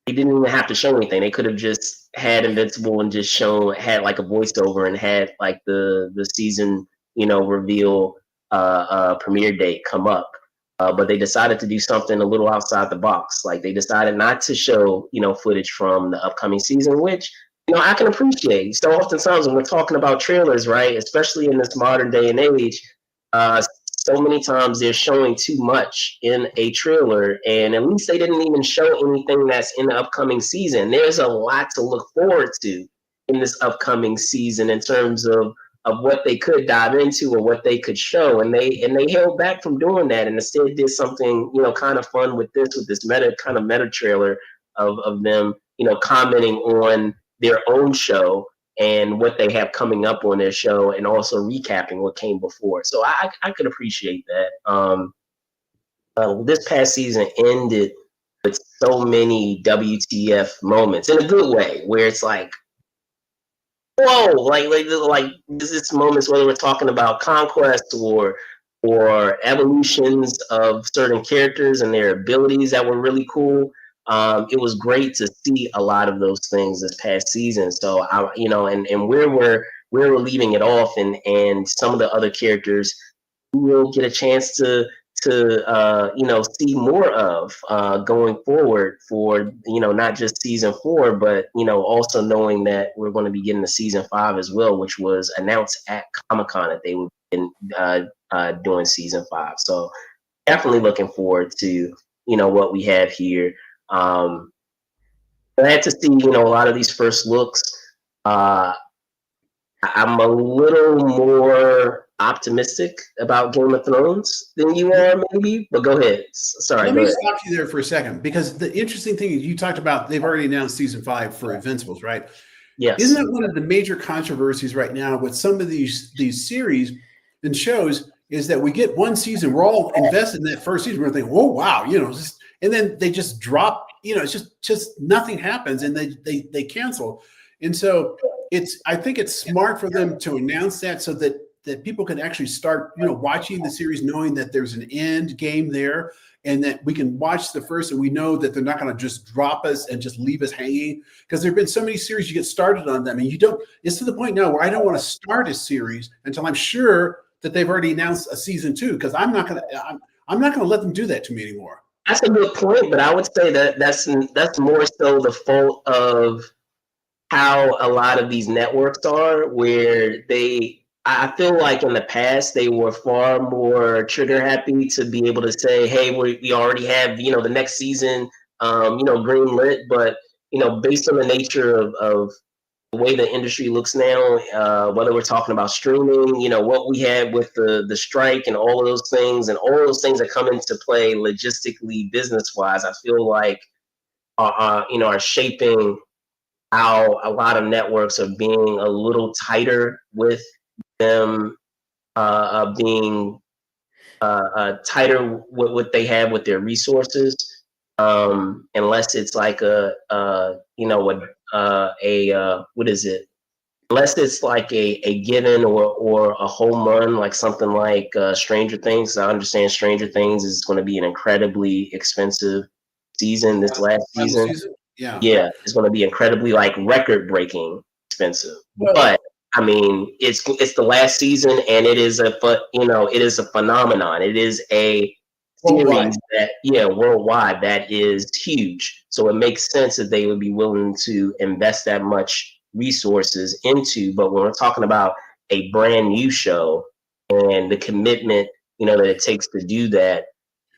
they didn't even have to show anything. They could have just had Invincible and just had like a voiceover and had like the season reveal premiere date come up. But they decided to do something a little outside the box. Like they decided not to show footage from the upcoming season, which I can appreciate. So oftentimes when we're talking about trailers, right, especially in this modern day and age, so many times they're showing too much in a trailer, and at least they didn't even show anything that's in the upcoming season. There's a lot to look forward to in this upcoming season in terms of what they could dive into or what they could show, and they held back from doing that and instead did something kind of fun with this meta trailer of them commenting on their own show and what they have coming up on their show, and also recapping what came before. So I could appreciate that. This past season ended with so many WTF moments in a good way, where it's like, whoa, like this moments whether we're talking about conquest or evolutions of certain characters and their abilities that were really cool. It was great to see a lot of those things this past season. So and where we're leaving it off, and some of the other characters we will get a chance to see more of going forward for not just season 4, but also knowing that we're going to be getting the season 5 as well, which was announced at Comic-Con that they would be doing season 5. So definitely looking forward to what we have here. Glad to see a lot of these first looks. I'm a little more optimistic about Game of Thrones than you are, maybe. But go ahead. Sorry, Let go me ahead. stop you there for a second, because the interesting thing is you talked about they've already announced season 5 for Invincibles, right? Yes. Isn't that one of the major controversies right now with some of these series and shows is that we get one season, we're all invested in that first season, we're thinking, oh wow, and then they just drop, it's just nothing happens, and they cancel. And so I think it's smart for them to announce that so that people can actually start, watching the series knowing that there's an end game there, and that we can watch the first and we know that they're not going to just drop us and just leave us hanging. Because there have been so many series you get started on them and it's to the point now where I don't want to start a series until I'm sure that they've already announced a season 2, because I'm not going to let them do that to me anymore. That's a good point, but I would say that's more so the fault of how a lot of these networks are, where I feel like in the past they were far more trigger happy to be able to say, hey, we already have the next season green lit. But based on the nature of the way the industry looks now, whether we're talking about streaming, what we had with the strike and all of those things, and all of those things that come into play logistically, business wise, I feel like are shaping how a lot of networks are being a little tighter with them being tighter with what they have with their resources, unless it's like what is it? Unless it's like a given or a home run, like something like Stranger Things. I understand Stranger Things is going to be an incredibly expensive season this last season. Yeah, it's going to be incredibly like record-breaking expensive. Well, but I mean, it's the last season, and it is a phenomenon. It is a worldwide. series that worldwide, that is huge. So it makes sense that they would be willing to invest that much resources into. But when we're talking about a brand new show and the commitment that it takes to do that,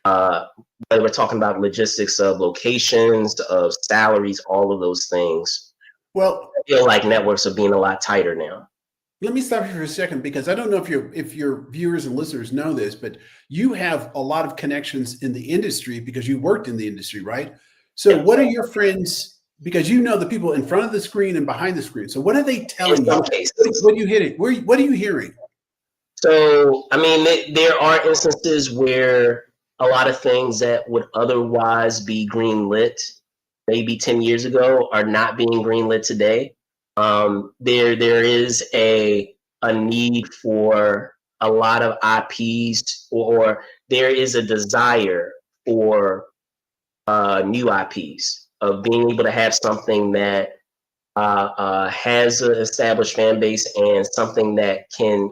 whether we're talking about logistics of locations, of salaries, all of those things, well, I feel like networks are being a lot tighter now. Let me stop you for a second, because I don't know if your viewers and listeners know this, but you have a lot of connections in the industry because you worked in the industry, right? So what are your friends, because you know the people in front of the screen and behind the screen, so what are they telling you? What are you hitting? What are you hearing? So, I mean, there are instances where a lot of things that would otherwise be greenlit maybe 10 years ago are not being greenlit today. There is a need for a lot of IPs, or there is a desire for new IPs, of being able to have something that has an established fan base and something that can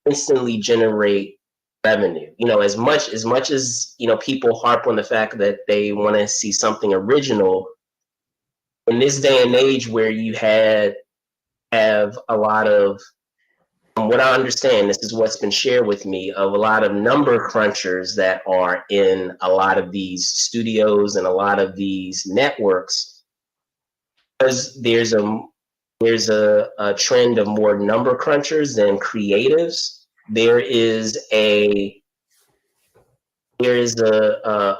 instantly generate revenue. As much as people harp on the fact that they want to see something original, in this day and age where you have a lot of, from what I understand, this is what's been shared with me, of a lot of number crunchers that are in a lot of these studios and a lot of these networks, because there's a trend of more number crunchers than creatives. There is a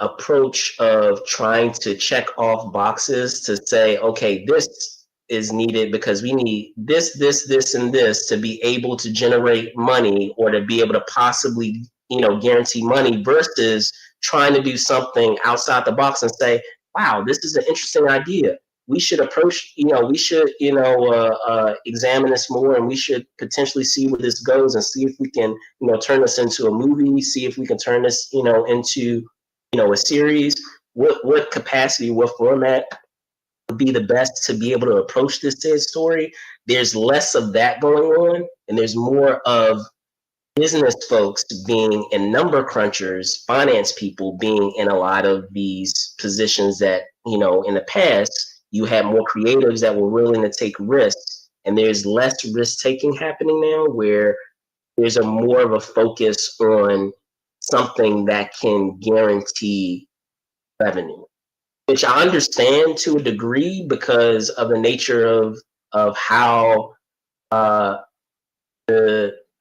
approach of trying to check off boxes to say, okay, this is needed because we need this, and this to be able to generate money, or to be able to possibly guarantee money, versus trying to do something outside the box and say, wow, this is an interesting idea. we should approach, we should, examine this more, and we should potentially see where this goes and see if we can, turn this into a movie, see if we can turn this, into, a series. What capacity, what format would be the best to be able to approach this said story? There's less of that going on, and there's more of business folks being in number crunchers, finance people being in a lot of these positions that, in the past, you had more creatives that were willing to take risks. And there's less risk taking happening now, where there's a more of a focus on something that can guarantee revenue, which I understand to a degree because of the nature of how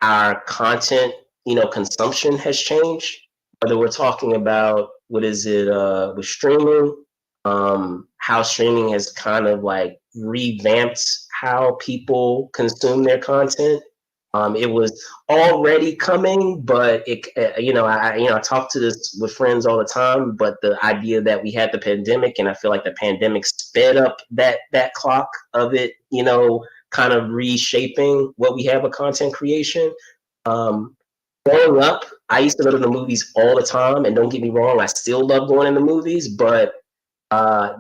our content, consumption has changed. Whether we're talking about with streaming, how streaming has kind of like revamped how people consume their content. It was already coming, but I talk to this with friends all the time. But the idea that we had the pandemic, and I feel like the pandemic sped up that clock of it, kind of reshaping what we have of content creation. Growing up, I used to go to the movies all the time, and don't get me wrong, I still love going in the movies, but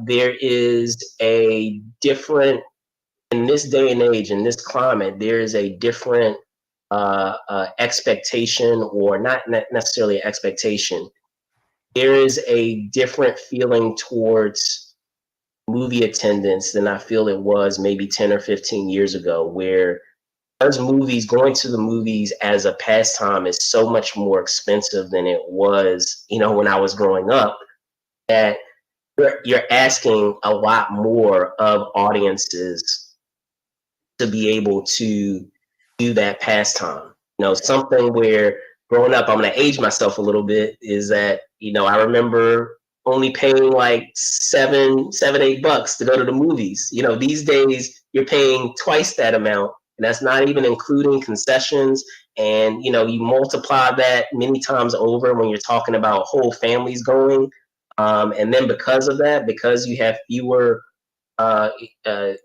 there is a different, in this day and age, in this climate, there is a different expectation, or not necessarily expectation. There is a different feeling towards movie attendance than I feel it was maybe 10 or 15 years ago, where going to the movies as a pastime is so much more expensive than it was, when I was growing up, that you're asking a lot more of audiences to be able to do that pastime. Something where growing up, I'm going to age myself a little bit, is that, I remember only paying like $7, $8 to go to the movies. These days you're paying twice that amount, and that's not even including concessions. And, you multiply that many times over when you're talking about whole families going. And then because of that, because you have fewer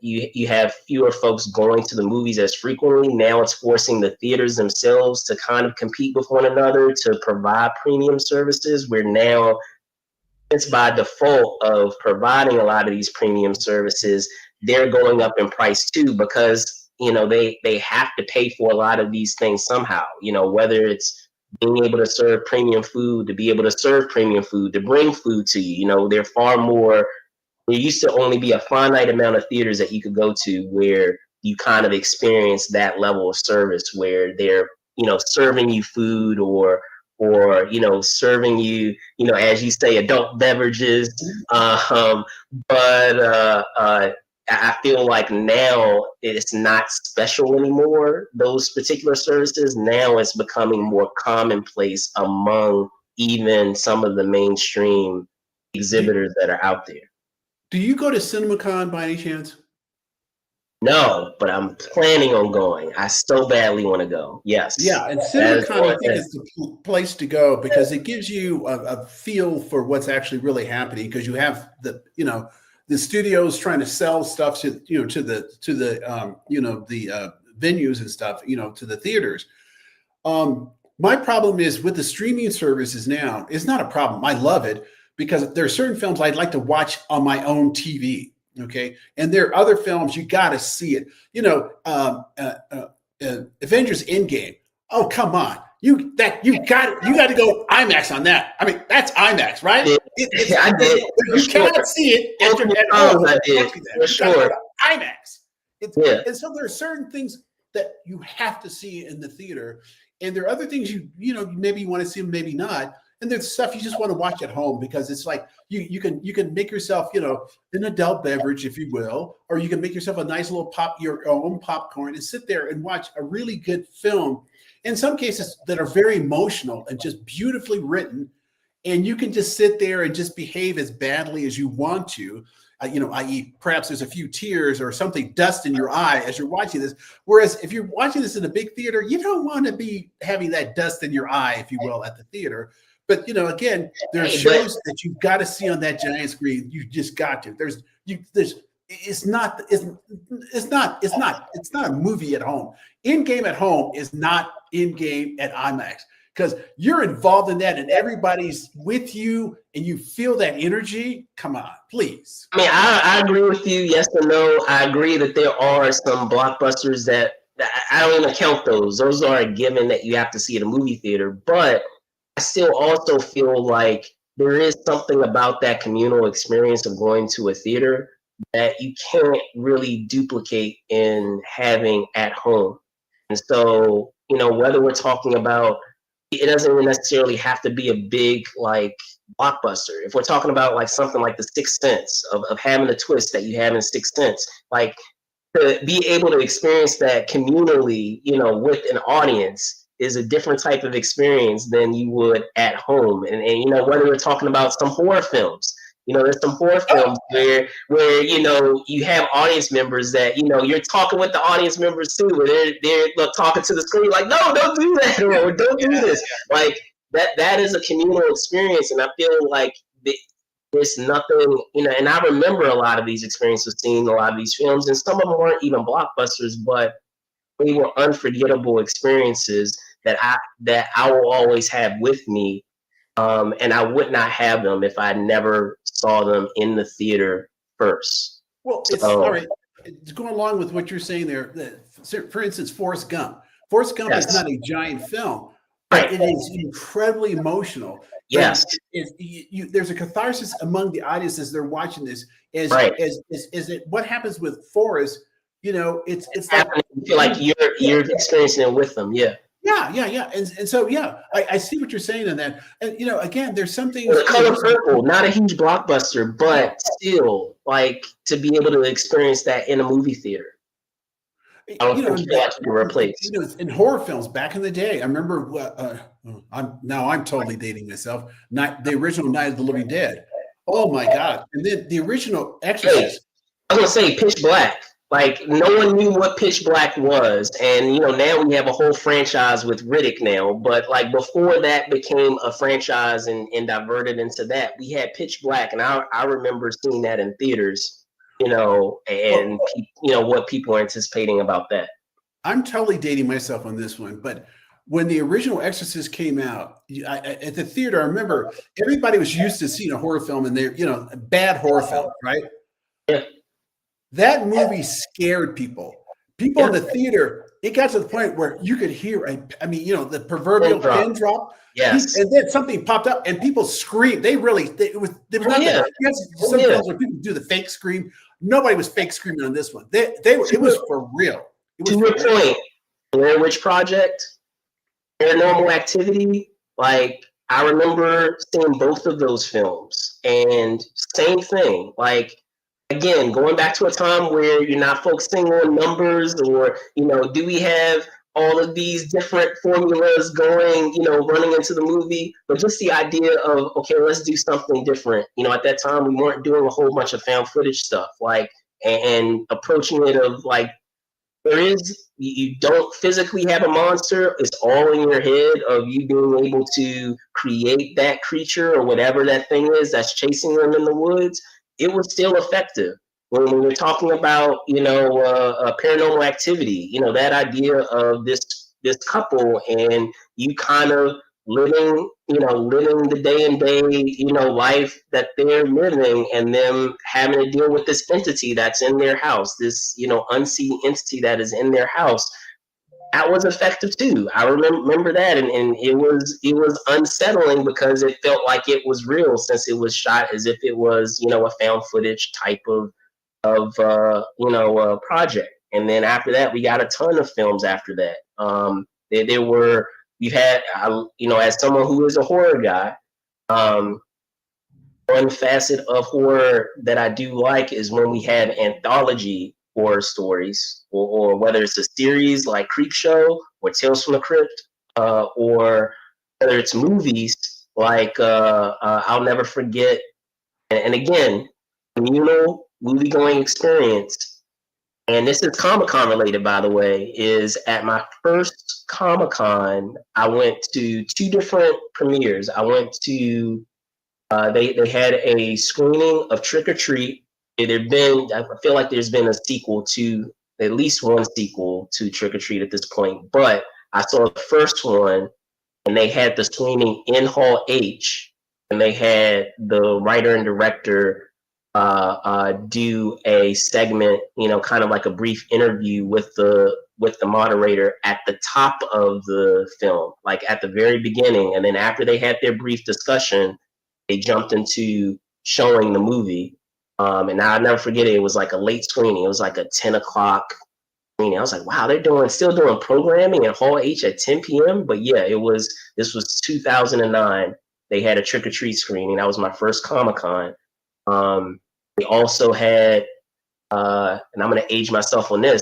you have fewer folks going to the movies as frequently, now it's forcing the theaters themselves to kind of compete with one another to provide premium services, where now it's by default of providing a lot of these premium services, they're going up in price too, because they have to pay for a lot of these things somehow, whether it's being able to serve premium food, to be able to serve premium food, to bring food to you. They're far more. There used to only be a finite amount of theaters that you could go to where you kind of experience that level of service, where they're, serving you food, or serving you, as you say, adult beverages. But I feel like now it's not special anymore, those particular services. Now it's becoming more commonplace among even some of the mainstream exhibitors that are out there. Do you go to CinemaCon by any chance? No, but I'm planning on going. I so badly want to go. Yes. Yeah, and CinemaCon, I think, is the place to go, because it gives you a feel for what's actually really happening, because you have the studios trying to sell stuff to the venues and stuff, to the theaters. My problem is with the streaming services now, it's not a problem. I love it, because there are certain films I'd like to watch on my own TV. Okay. And there are other films you got to see it. Avengers Endgame. Oh, come on. You got to go IMAX on that. I mean, that's IMAX, right? I did. You cannot see it at home. I did. For sure. IMAX. And so there are certain things that you have to see in the theater, and there are other things maybe you want to see them, maybe not. And there's stuff you just want to watch at home, because it's like you can make yourself, an adult beverage, if you will, or you can make yourself a nice little your own popcorn, and sit there and watch a really good film. In some cases that are very emotional and just beautifully written, and you can just sit there and just behave as badly as you want to. I.e., perhaps there's a few tears or something, dust in your eye as you're watching this. Whereas if you're watching this in a big theater, you don't want to be having that dust in your eye, if you will, at the theater. But, again, there are shows that you've got to see on that giant screen. You just got to. it's not a movie at home. In game at home is not in game at IMAX, because you're involved in that and everybody's with you and you feel that energy. Come on, please. I mean, I agree with you. Yes or no. I agree that there are some blockbusters that I don't even count those. Those are a given that you have to see at a movie theater. But I still also feel like there is something about that communal experience of going to a theater that you can't really duplicate in having at home. And so, whether we're talking about, it doesn't even necessarily have to be a big like blockbuster. If we're talking about like something like The Sixth Sense, of having a twist that you have in Sixth Sense, like to be able to experience that communally, with an audience is a different type of experience than you would at home. And whether we're talking about some horror films, there's some horror films where you have audience members that you're talking with the audience members too, where they're talking to the screen like, no, don't do that, or don't do this. Like that is a communal experience, and I feel like there's nothing, and I remember a lot of these experiences, seeing a lot of these films, and some of them weren't even blockbusters, but they were unforgettable experiences that I will always have with me. And I would not have them if I never saw them in the theater first. Well, it's all right. It's going along with what you're saying there. For instance, Forrest Gump. Forrest Gump is not a giant film, but it is incredibly emotional. Yes. There's a catharsis among the audience as they're watching this. Is it what happens with Forrest? It's like you feel like you're experiencing it with them. Yeah. Yeah. And so, I see what you're saying in that. And, again, there's something. The Color Purple, not a huge blockbuster, but still, like, to be able to experience that in a movie theater. I don't think you can replace. In horror films back in the day, I remember, I'm totally dating myself, not the original Night of the Living Dead. Oh, my God. And then the original Exorcist. I was going to say Pitch Black. Like, no one knew what Pitch Black was. And, now we have a whole franchise with Riddick now. But, like, before that became a franchise and diverted into that, we had Pitch Black. And I remember seeing that in theaters, and, what people are anticipating about that. I'm totally dating myself on this one. But when the original Exorcist came out, at the theater, I remember everybody was used to seeing a horror film, and they're, a bad horror film, right? Yeah. That movie scared people. People in the theater, it got to the point where you could hear, the proverbial pin drop. Yes. And then something popped up and people screamed. There was some films where people do the fake scream. Nobody was fake screaming on this one. It was for real. To your point, Blair Witch Project, Paranormal Activity, like, I remember seeing both of those films, and same thing, like, again, going back to a time where you're not focusing on numbers, or, do we have all of these different formulas going, running into the movie, but just the idea of, okay, let's do something different. At that time, we weren't doing a whole bunch of found footage stuff, like, and approaching it of like, you don't physically have a monster. It's all in your head of you being able to create that creature or whatever that thing is that's chasing them in the woods. It was still effective. When we're talking about, Paranormal Activity, that idea of this couple and you kind of living the day and day, life that they're living, and them having to deal with this entity that's in their house, this, unseen entity that is in their house. That was effective too. I remember that, and it was unsettling because it felt like it was real, since it was shot as if it was, a found footage type of project. And then after that, we got a ton of films after that. We've had, as someone who is a horror guy, one facet of horror that I do like is when we have anthology horror stories, or whether it's a series like Creepshow or Tales from the Crypt, or whether it's movies like I'll never forget, and again, communal movie-going experience, and this is Comic-Con related, by the way, is at my first Comic-Con, I went to 2 different premieres. I went to, they had a screening of Trick or Treat, I feel like there's been a sequel to, at least one sequel to Trick or Treat at this point, but I saw the first one and they had the screening in Hall H, and they had the writer and director do a segment, kind of like a brief interview with the moderator at the top of the film, like at the very beginning, and then after they had their brief discussion, they jumped into showing the movie. And I'll never forget it. It was like a late screening. It was like a 10 o'clock screening. I was like, wow, they're still doing programming at Hall H at 10 p.m. But yeah, this was 2009. They had a Trick or Treat screening. That was my first Comic-Con. They also had, and I'm going to age myself on this,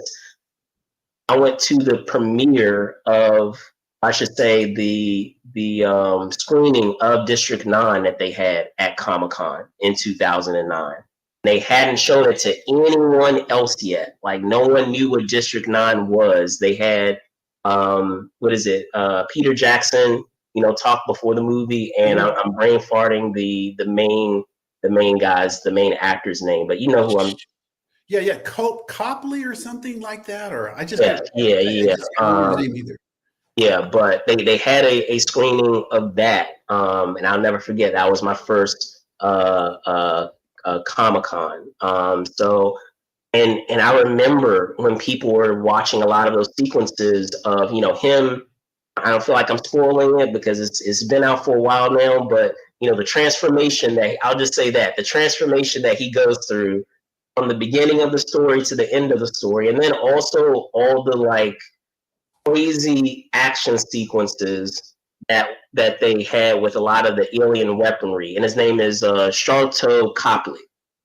I went to the premiere of, I should say, the screening of District 9 that they had at Comic-Con in 2009. They hadn't shown it to anyone else yet. Like, no one knew what District 9 was. They had, Peter Jackson, talk before the movie, and I'm brain farting the main actor's name, but you know who I'm. Yeah, Copley or something like that, or I just yeah. I just can't remember his name either. Yeah, but they had a screening of that, and I'll never forget. That was my first Comic-Con. So, and I remember when people were watching a lot of those sequences of him. I don't feel like I'm spoiling it because it's been out for a while now, but the transformation that, I'll just say that the transformation that he goes through from the beginning of the story to the end of the story, and then also all the like crazy action sequences that they had with a lot of the alien weaponry. And his name is Sharlto Copley.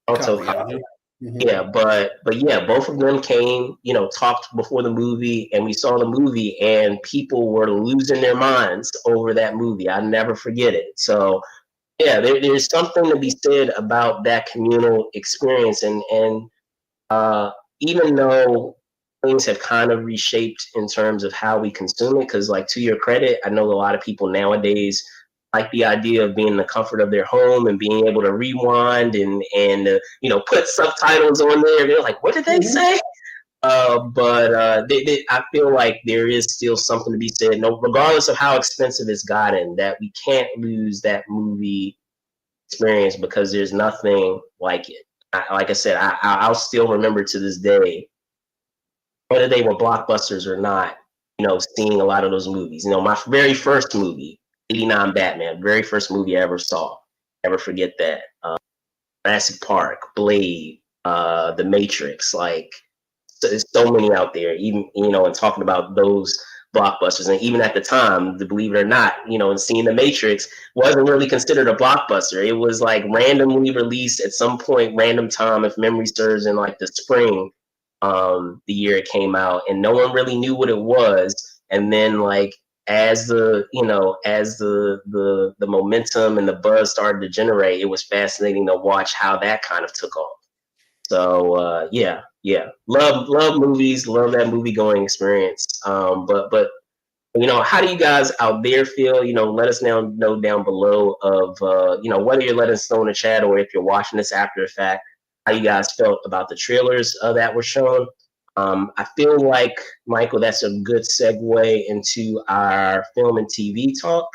Copley. Mm-hmm. Yeah, but yeah, both of them came, talked before the movie, and we saw the movie, and people were losing their minds over that movie. I never forget it. So yeah, there's something to be said about that communal experience, and even though things have kind of reshaped in terms of how we consume it, because like, to your credit, I know a lot of people nowadays like the idea of being in the comfort of their home and being able to rewind and put subtitles on there. They're like, what did they say? But I feel like there is still something to be said, regardless of how expensive it's gotten, that we can't lose that movie experience, because there's nothing like it. Like I said, I'll still remember to this day, whether they were blockbusters or not, seeing a lot of those movies. My very first movie, 89 Batman, very first movie I ever saw. Never forget that. Jurassic Park, Blade, The Matrix, like, there's so many out there, even, and talking about those blockbusters. And even at the time, believe it or not, and seeing The Matrix wasn't really considered a blockbuster. It was like randomly released at some point, random time, if memory serves, in like the spring, the year it came out, and no one really knew what it was. And then like, as the momentum and the buzz started to generate, it was fascinating to watch how that kind of took off. So yeah, love movies, love that movie going experience. But how do you guys out there feel? Let us know down below of whether you're letting us know in the chat or if you're watching this after the fact, how you guys felt about the trailers that were shown. I feel like, Michael, that's a good segue into our film and TV talk.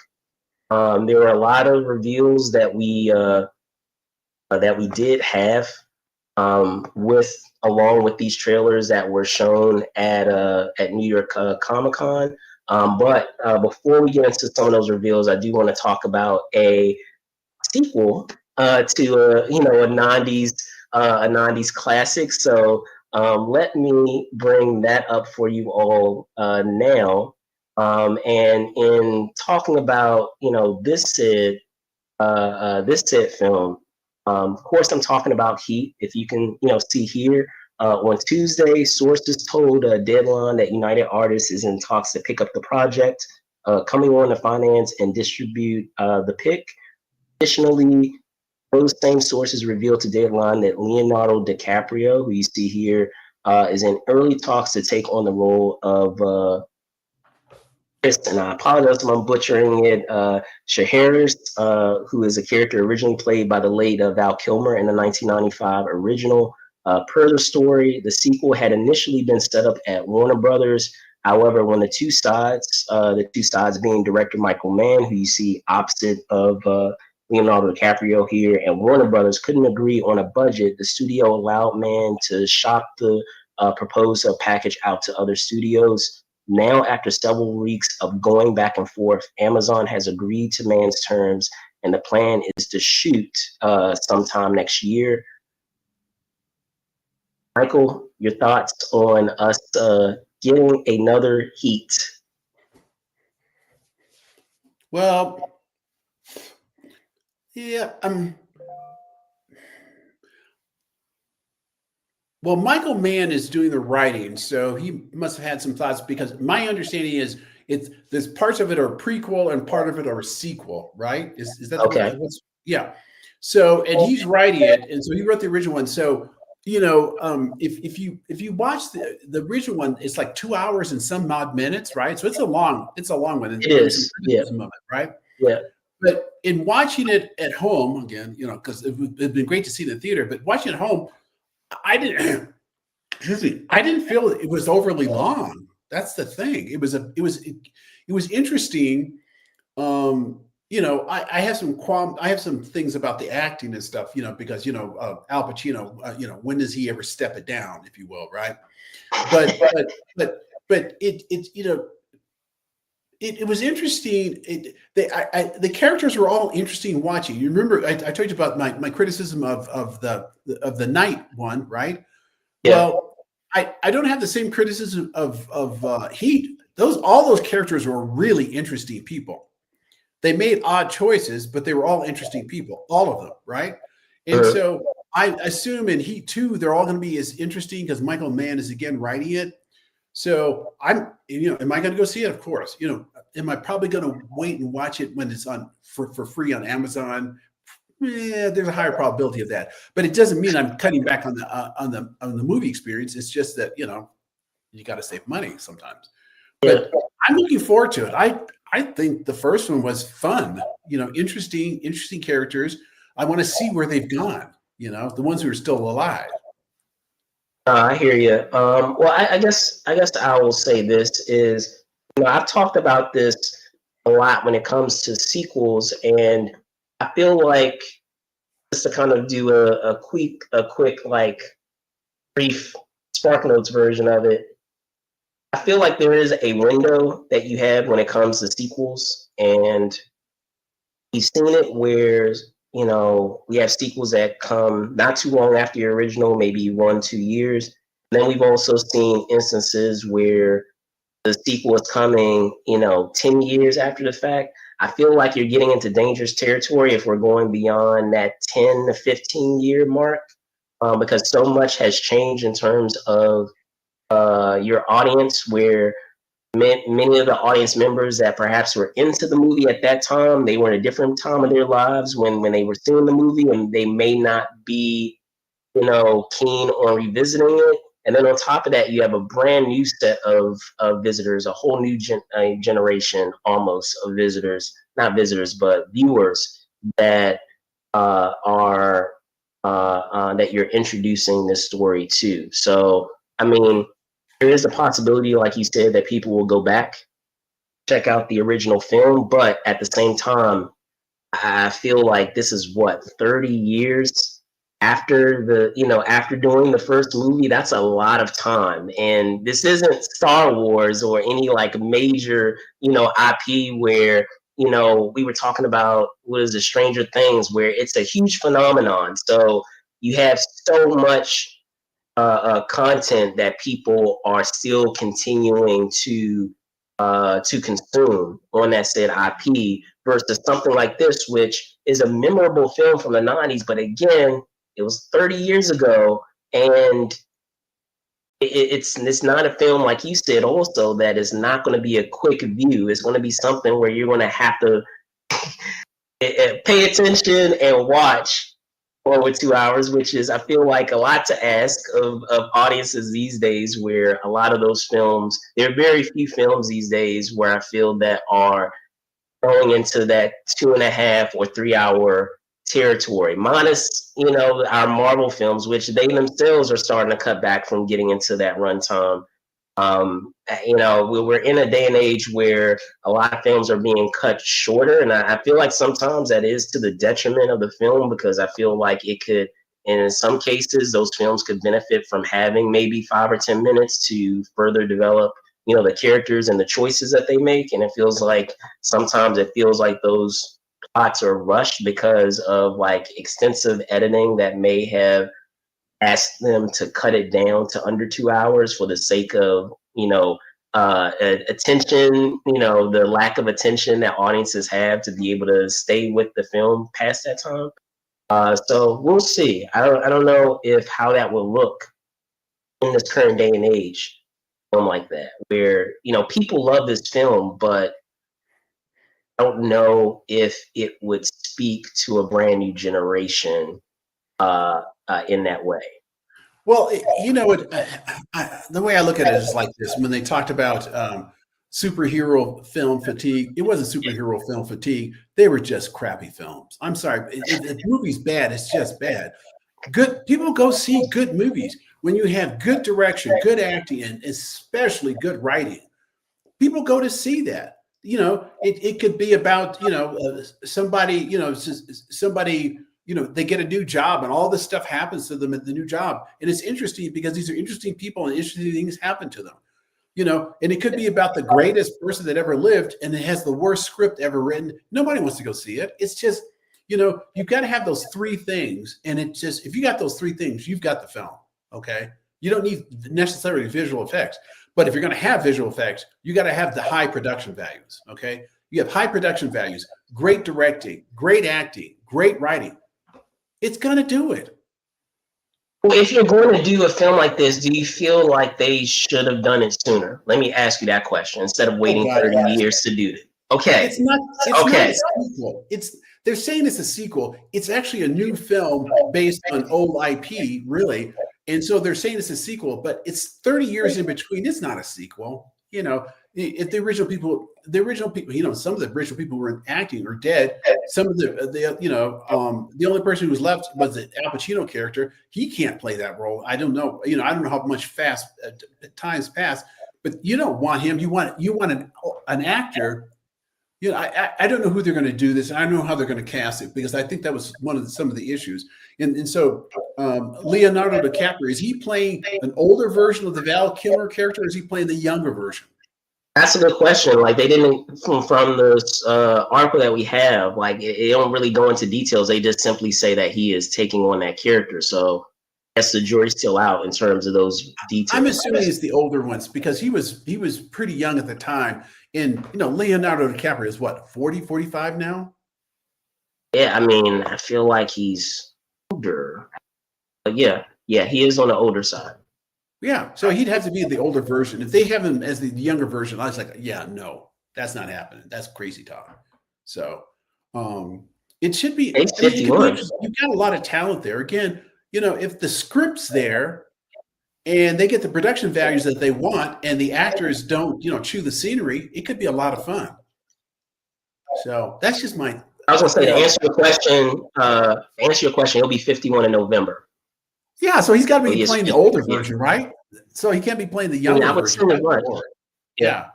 There were a lot of reveals that we did have along with these trailers that were shown at New York Comic-Con. But before we get into some of those reveals, I do want to talk about a sequel to a 90s classic. So let me bring that up for you all now. And in talking about this said film, of course, I'm talking about Heat. If you can see here, on Tuesday, sources told Deadline that United Artists is in talks to pick up the project, coming on to finance and distribute the pick. Additionally, those same sources revealed to Deadline that Leonardo DiCaprio, who you see here, is in early talks to take on the role of and I apologize if I'm butchering it. Shaharis, who is a character originally played by the late Val Kilmer in the 1995 original. Per the story, the sequel had initially been set up at Warner Brothers. However, when the two sides being director Michael Mann, who you see opposite of Leonardo DiCaprio here, and Warner Brothers couldn't agree on a budget, the studio allowed Mann to shop the proposed package out to other studios. Now, after several weeks of going back and forth, Amazon has agreed to Mann's terms, and the plan is to shoot sometime next year. Michael, your thoughts on us getting another Heat? Well, yeah, well, Michael Mann is doing the writing, so he must have had some thoughts because my understanding is there's parts of it are prequel and part of it are sequel, right? Is that Okay. yeah. So and he's writing it, and so he wrote the original one. So if you watch the original one, it's like 2 hours and some odd minutes, right? So it's a long one. And It is. Yeah. Moment, right? Yeah. But in watching it at home, again, because it'd been great to see it in the theater, but watching it at home, I didn't feel it was overly long. That's the thing. It was interesting. I have some things about the acting and stuff, because Al Pacino, when does he ever step it down, if you will, right? But it was interesting. The characters were all interesting watching. You remember I told you about my criticism of the night one, right? Yeah. Well, I don't have the same criticism of Heat. All those characters were really interesting people. They made odd choices, but they were all interesting people, all of them, right? And so I assume in Heat 2, they're all going to be as interesting because Michael Mann is again writing it. So am I going to go see it? Of course. Am I probably going to wait and watch it when it's on for free on Amazon? There's a higher probability of that, but it doesn't mean I'm cutting back on the movie experience. It's just that you got to save money sometimes. But I'm looking forward to it. I think the first one was fun. Interesting characters. I want to see where they've gone. The ones who are still alive. I hear you. Well, I guess I will say this is, I've talked about this a lot when it comes to sequels, and I feel like just to kind of do a quick like brief Spark Notes version of it. I feel like there is a window that you have when it comes to sequels, and you've seen it where we have sequels that come not too long after the original, maybe 1-2 years. And then we've also seen instances where the sequel is coming 10 years after the fact. I feel like you're getting into dangerous territory if we're going beyond that 10 to 15 year mark, because so much has changed in terms of your audience, where many of the audience members that perhaps were into the movie at that time, they were in a different time of their lives when they were seeing the movie, and they may not be keen on revisiting it. And then on top of that, you have a brand new set of visitors, a whole new generation almost of visitors, not visitors, but viewers that are that you're introducing this story to. So, I mean, there is a possibility, like you said, that people will go back, check out the original film, but at the same time, I feel like this is 30 years after after doing the first movie. That's a lot of time, and this isn't Star Wars or any like major IP where we were talking about what is the Stranger Things, where it's a huge phenomenon. So you have so much content that people are still continuing to consume on that said IP, versus something like this, which is a memorable film from the 90s, but again, it was 30 years ago, and it's not a film, like you said also, that is not going to be a quick view. It's going to be something where you're going to have to pay attention and watch over 2 hours, which is, I feel like, a lot to ask of audiences these days, where a lot of those films, there are very few films these days where I feel that are going into that 2.5 or 3 hour territory, minus, our Marvel films, which they themselves are starting to cut back from getting into that runtime. We're in a day and age where a lot of films are being cut shorter, and I feel like sometimes that is to the detriment of the film, because I feel like it could, and in some cases, those films could benefit from having maybe 5 or 10 minutes to further develop, the characters and the choices that they make. And it feels like sometimes those plots are rushed because of like extensive editing that may have ask them to cut it down to under 2 hours for the sake of attention, the lack of attention that audiences have to be able to stay with the film past that time. So we'll see. I don't know if how that will look in this current day and age, film like that, where people love this film, but I don't know if it would speak to a brand new generation in that way. Well, the way I look at it is like this. When they talked about superhero film fatigue, it wasn't superhero film fatigue. They were just crappy films. I'm sorry. If the movie's bad, it's just bad. Good people go see good movies. When you have good direction, good acting, and especially good writing, people go to see that. It could be about, somebody, somebody, they get a new job and all this stuff happens to them at the new job. And it's interesting because these are interesting people and interesting things happen to them, and it could be about the greatest person that ever lived and it has the worst script ever written. Nobody wants to go see it. It's just, you've got to have those three things. And it's just, if you got those three things, you've got the film. Okay. You don't need necessarily visual effects, but if you're going to have visual effects, you got to have the high production values. Okay. You have high production values, great directing, great acting, great writing. It's going to do it. Well, if you're going to do a film like this, do you feel like they should have done it sooner? Let me ask you that question instead of waiting 30 years to do it. Okay. It's not a sequel. They're saying it's a sequel. It's actually a new film based on old IP, really. And so they're saying it's a sequel, but it's 30 years in between. It's not a sequel. If the original people, some of the original people who were acting are dead. Some of the only person who was left was the Al Pacino character. He can't play that role. I don't know. I don't know how much times pass, but you don't want him. You want an actor. I don't know who they're going to do this, and I don't know how they're going to cast it, because I think that was some of the issues. And so Leonardo DiCaprio, is he playing an older version of the Val Kilmer character, or is he playing the younger version? That's a good question. Like, they didn't, from this article that we have, like, it don't really go into details. They just simply say that he is taking on that character. So I guess the jury's still out in terms of those details. I'm assuming it's the older ones, because he was pretty young at the time. And Leonardo DiCaprio is what, 40, 45 now? Yeah, I mean, I feel like he's older. But yeah, he is on the older side. Yeah, so he'd have to be the older version. If they have him as the younger version, I was like, yeah, no, that's not happening. That's crazy talk. So it should be. You've got a lot of talent there. Again, if the script's there and they get the production values that they want, and the actors don't, chew the scenery, it could be a lot of fun. So that's just my. I was gonna say, to answer your question, he'll be 51 in November. Yeah, so he's got to be playing the older version, right? So he can't be playing the younger version. Yeah.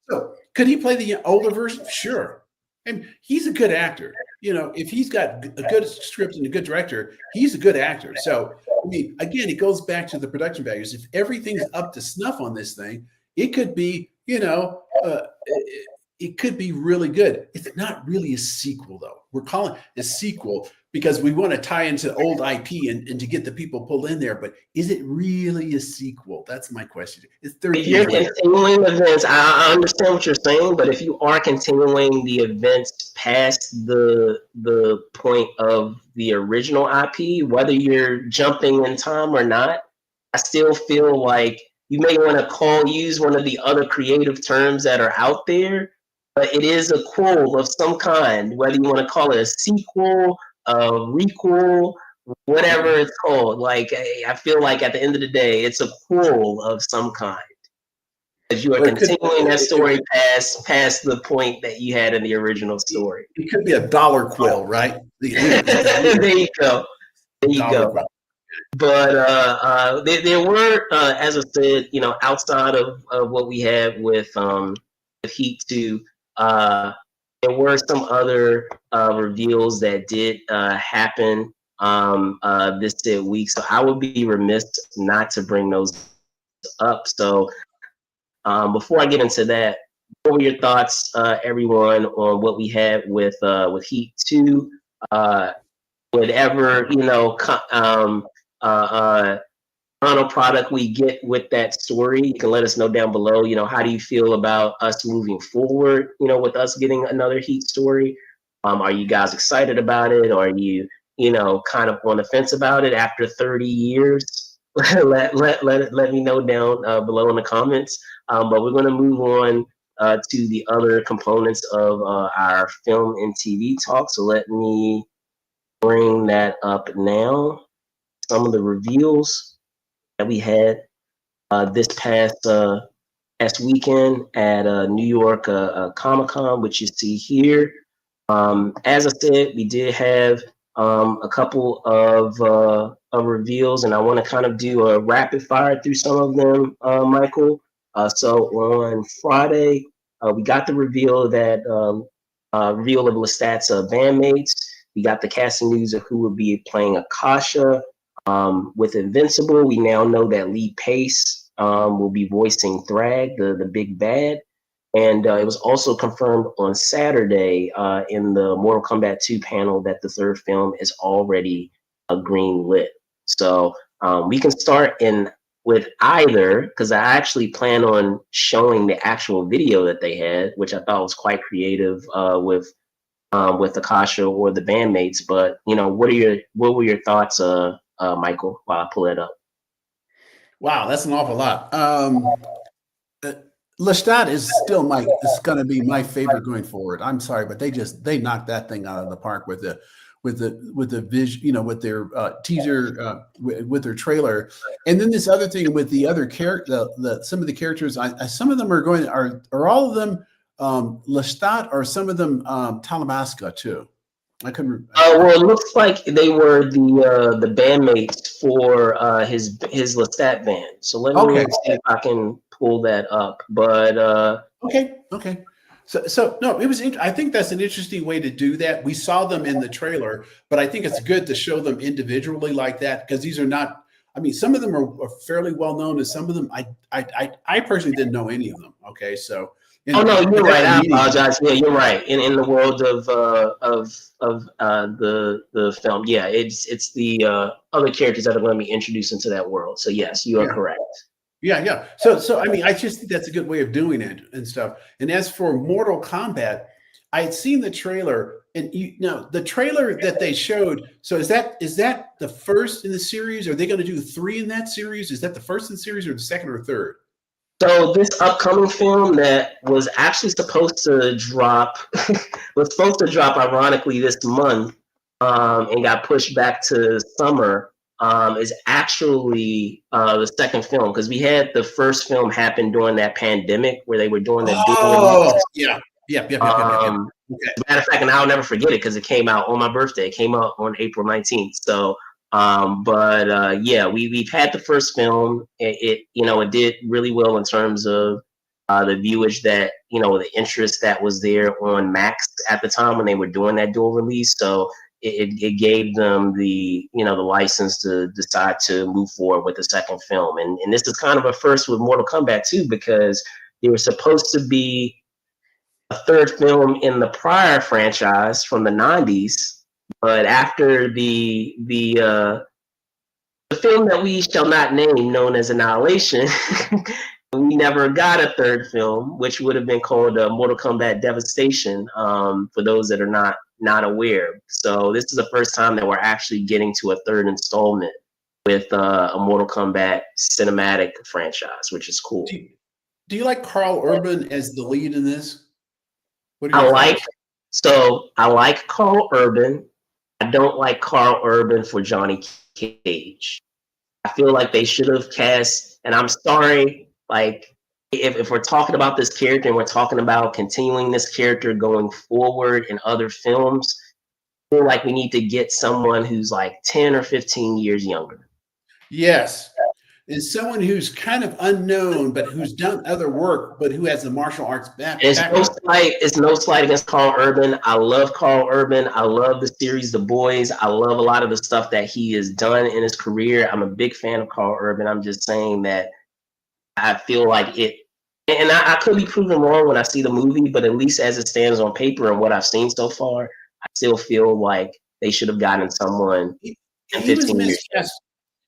So could he play the older version? Sure. And he's a good actor. If he's got a good script and a good director, he's a good actor. So, I mean, again, it goes back to the production values. If everything's up to snuff on this thing, it could be, it could be really good. It's not really a sequel, though. We're calling it a sequel because we want to tie into old IP and to get the people pulled in there. But is it really a sequel? That's my question. If you're continuing events, I understand what you're saying, but if you are continuing the events past the point of the original IP, whether you're jumping in time or not, I still feel like you may want to use one of the other creative terms that are out there, but it is a quel of some kind, whether you want to call it a sequel, a requel, whatever it's called. Like I feel like at the end of the day, it's a quill of some kind. Because you are Or it could continuing that story past the point that you had in the original story. it could be a dollar quill, right? There you go. There you Dollar go. quill. But there were, as I said, outside of what we had with Heat 2, there were some other reveals that did happen this week. So I would be remiss not to bring those up. So before I get into that, what were your thoughts, everyone, on what we had with Heat 2? Whatever final product we get with that story, you can let us know down below. How do you feel about us moving forward? With us getting another Heat story. Are you guys excited about it? Or are you kind of on the fence about it after 30 years? let me know down below in the comments. But we're going to move on to the other components of our film and TV talk. So let me bring that up now. Some of the reveals that we had this past weekend at New York Comic-Con, which you see here. As I said, we did have a couple of reveals, and I want to kind of do a rapid fire through some of them, Michael. So on Friday, we got the reveal that reveal of Lestat's bandmates. We got the casting news of who will be playing Akasha. With Invincible, we now know that Lee Pace will be voicing Thrag, the big bad. And it was also confirmed on Saturday in the Mortal Kombat 2 panel that the third film is already green lit. So we can start with either, because I actually plan on showing the actual video that they had, which I thought was quite creative with Akasha or the bandmates. But what were your thoughts, Michael, while I pull it up? Wow, that's an awful lot. Lestat is still going to be my favorite going forward. I'm sorry, but they knocked that thing out of the park with the vision, with their teaser, with their trailer, and then this other thing with the other character, some of the characters. Some of them are all of them Lestat, or some of them Talamasca too. I couldn't. Well, it looks like they were the bandmates for his Lestat band. So let me see if I can pull that up. But okay. So no, it was. I think that's an interesting way to do that. We saw them in the trailer, but I think it's good to show them individually like that, because these are not. I mean, some of them are fairly well known, and some of them I personally didn't know any of them. Okay, so. Oh no, you're right. I apologize. Yeah, you're right. In the world of the film, yeah, it's the other characters that are going to be introduced into that world. So yes, you are correct. Yeah. So I mean, I just think that's a good way of doing it and stuff. And as for Mortal Kombat, I had seen the trailer, and the trailer that they showed. So is that the first in the series? Are they going to do 3 in that series? Is that the first in the series, or the second or third? So this upcoming film that was actually supposed to drop, ironically this month, and got pushed back to summer, is actually the second film, because we had the first film happen during that pandemic where they were doing that. Yeah. Matter of fact, and I'll never forget it because it came out on my birthday. It came out on April 19th. So. Yeah, we've had the first film. It did really well in terms of the viewage that the interest that was there on Max at the time when they were doing that dual release. So it gave them the the license to decide to move forward with the second film. And this is kind of a first with Mortal Kombat 2, because there was supposed to be a third film in the prior franchise from the 90s. But after the film that we shall not name, known as Annihilation, we never got a third film, which would have been called Mortal Kombat Devastation, for those that are not aware. So this is the first time that we're actually getting to a third installment with a Mortal Kombat cinematic franchise, which is cool. Do you like Carl Urban as the lead in this? I like Carl Urban. I don't like Carl Urban for Johnny Cage. I feel like they should have cast, and I'm sorry, like if we're talking about this character and we're talking about continuing this character going forward in other films, I feel like we need to get someone who's like 10 or 15 years younger. Yes. And someone who's kind of unknown, but who's done other work, but who has the martial arts background. It's no slight against Carl Urban. I love Carl Urban. I love the series The Boys. I love a lot of the stuff that he has done in his career. I'm a big fan of Carl Urban. I'm just saying that I feel like it, and I could be proven wrong when I see the movie, but at least as it stands on paper and what I've seen so far, I still feel like they should have gotten someone in He was 15 years. miscast.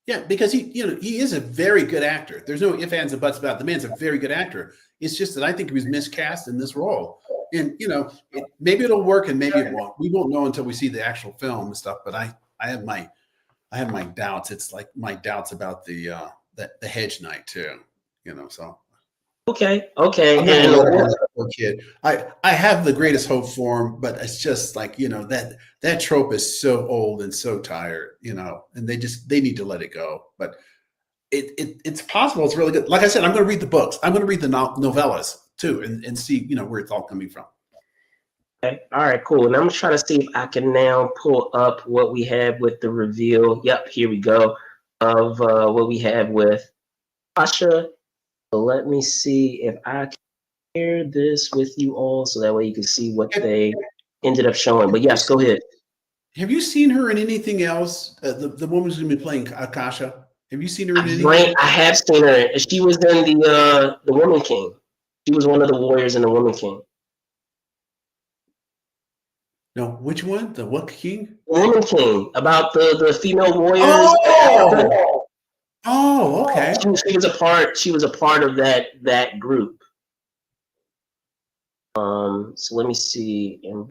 Yeah, because he is a very good actor. There's no ifs, ands, and buts about it. The man's a very good actor. It's just that I think he was miscast in this role. And maybe it'll work and maybe it won't. We won't know until we see the actual film and stuff. But I have my doubts. It's like my doubts about the Hedge Knight too. So Okay. I'm not gonna let that poor kid. I have the greatest hope for him, but it's just like that trope is so old and so tired, and they need to let it go. But it's possible. It's really good. Like I said, I'm going to read the books. I'm going to read the novellas too, and see where it's all coming from. Okay. All right, cool. And I'm trying to see if I can now pull up what we have with the reveal. Yep, here we go. Of what we have with Asha. So let me see if I can share this with you all so that way you can see what they ended up showing. But yes, go ahead. Have you seen her in anything else? The woman's going to be playing Akasha. Have you seen her in anything? I have seen her. She was in the Woman King. She was one of the warriors in the Woman King. No, which one? The what king? Woman King, about the female warriors. Oh, okay. She was a part of that group. So let me see. The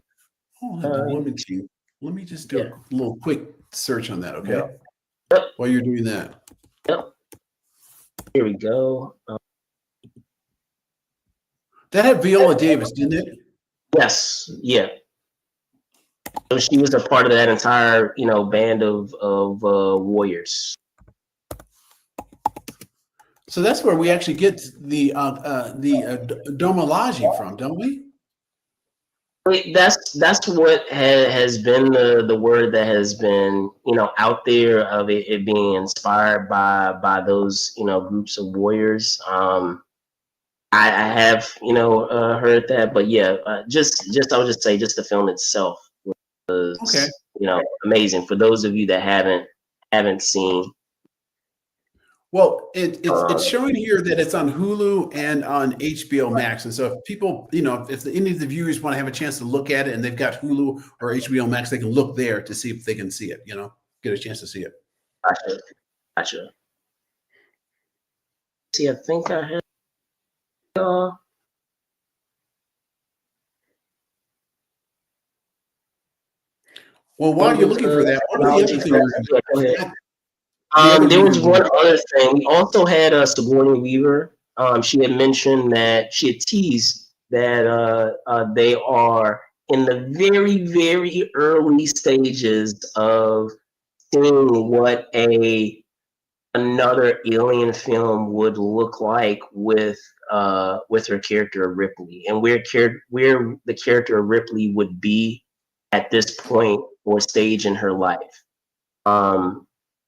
Woman King. Let me just do a little quick search on that, okay? Yep. While you're doing that. Yep. Here we go. That had Viola Davis, didn't it? Yes. Yeah. So she was a part of that entire, band of warriors. So that's where we actually get the domology from, don't we? That's what has been the word that has been out there of it being inspired by those groups of warriors. I have heard that, but yeah, just I would just say just the film itself was amazing for those of you that haven't seen. Well, it's showing here that it's on Hulu and on HBO Max, and so if people, if any of the viewers want to have a chance to look at it, and they've got Hulu or HBO Max, they can look there to see if they can see it. Get a chance to see it. Gotcha. See, I think I have. Well, while you're looking for that, one of the other things. There was one other thing. We also had Sigourney Weaver. She had mentioned that she had teased that they are in the very, very early stages of seeing what another Alien film would look like with her character Ripley, and where the character of Ripley would be at this point or stage in her life.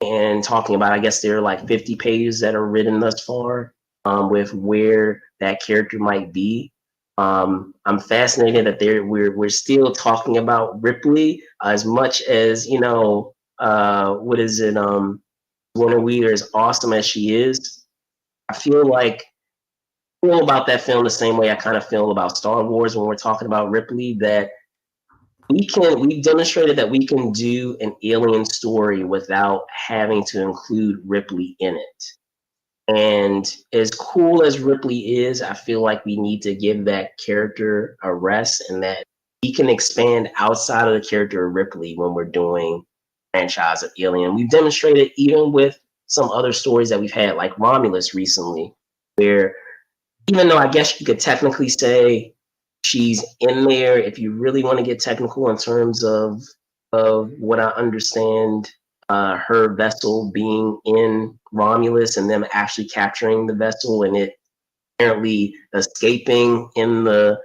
And talking about, I guess there are like 50 pages that are written thus far with where that character might be. I'm fascinated that we're still talking about Ripley as much as what is it? Winter Weaver, as awesome as she is, I feel about that film the same way I kind of feel about Star Wars when we're talking about Ripley, that we've demonstrated that we can do an alien story without having to include Ripley in it. And as cool as Ripley is, I feel like we need to give that character a rest, and that we can expand outside of the character of Ripley when we're doing franchise of Alien. We've demonstrated even with some other stories that we've had, like Romulus recently, where even though I guess you could technically say she's in there, if you really want to get technical in terms of of what I understand, her vessel being in Romulus and them actually capturing the vessel and it apparently escaping in the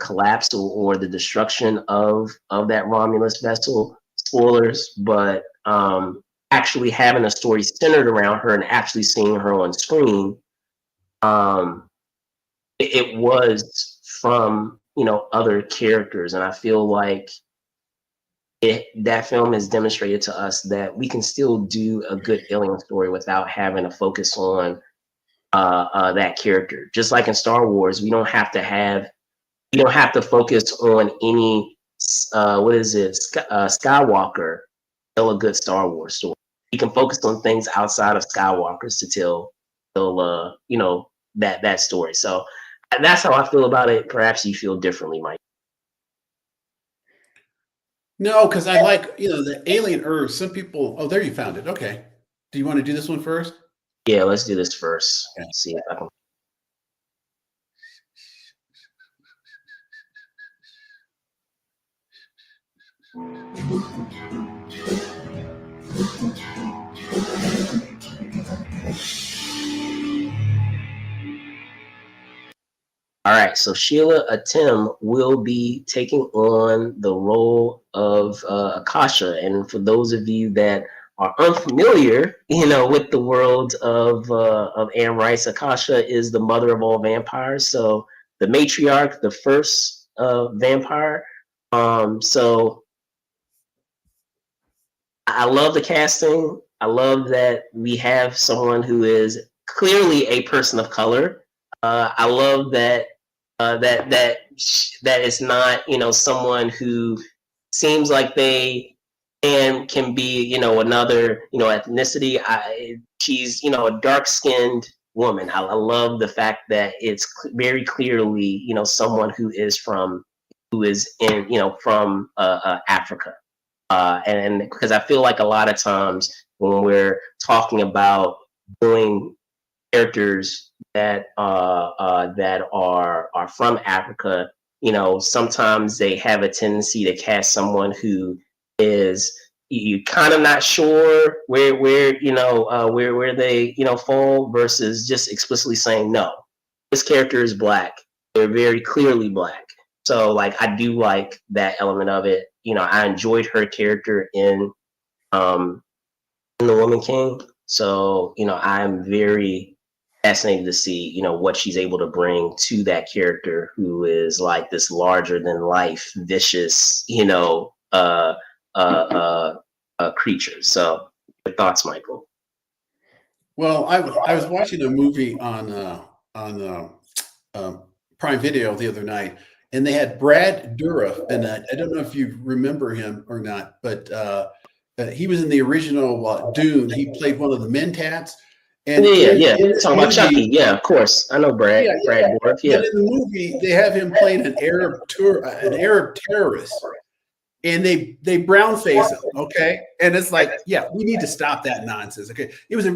collapse or the destruction of that Romulus vessel. Spoilers, but actually having a story centered around her and actually seeing her on screen, um, it was from other characters, and I feel like that film has demonstrated to us that we can still do a good alien story without having to focus on that character. Just like in Star Wars, we don't have to focus on any Skywalker to tell a good Star Wars story. We can focus on things outside of Skywalkers to tell that story. So that's how I feel about it. Perhaps you feel differently, Mike. No, because I like, the alien Earth. Some people, oh, there you found it. Okay. Do you want to do this one first? Yeah, let's do this first. Okay. See if I can. All right, so Sheila Atim will be taking on the role of Akasha, and for those of you that are unfamiliar, with the world of Anne Rice, Akasha is the mother of all vampires. So the matriarch, the first vampire. So I love the casting. I love that we have someone who is clearly a person of color. I love that that is not someone who seems like they can be another ethnicity. She's a dark skinned woman. I love the fact that it's very clearly someone who is in from Africa. And because I feel like a lot of times when we're talking about doing characters that are from Africa, sometimes they have a tendency to cast someone who is you kind of not sure where they fall versus just explicitly saying no, this character is black. They're very clearly black. So like I do like that element of it. I enjoyed her character in The Woman King. So, I'm very fascinated to see, what she's able to bring to that character who is like this larger than life, vicious, creature. So your thoughts, Michael? Well, I was watching a movie on Prime Video the other night, and they had Brad Dourif in it. I don't know if you remember him or not, but he was in the original Dune. He played one of the Mentats. And yeah. Talking about Chucky. Yeah, of course. I know Brad. Yeah, Brad Dourif. Yeah. But in the movie, they have him playing an Arab terrorist, and they brown face him. Okay, and it's like, yeah, we need to stop that nonsense. Okay, it was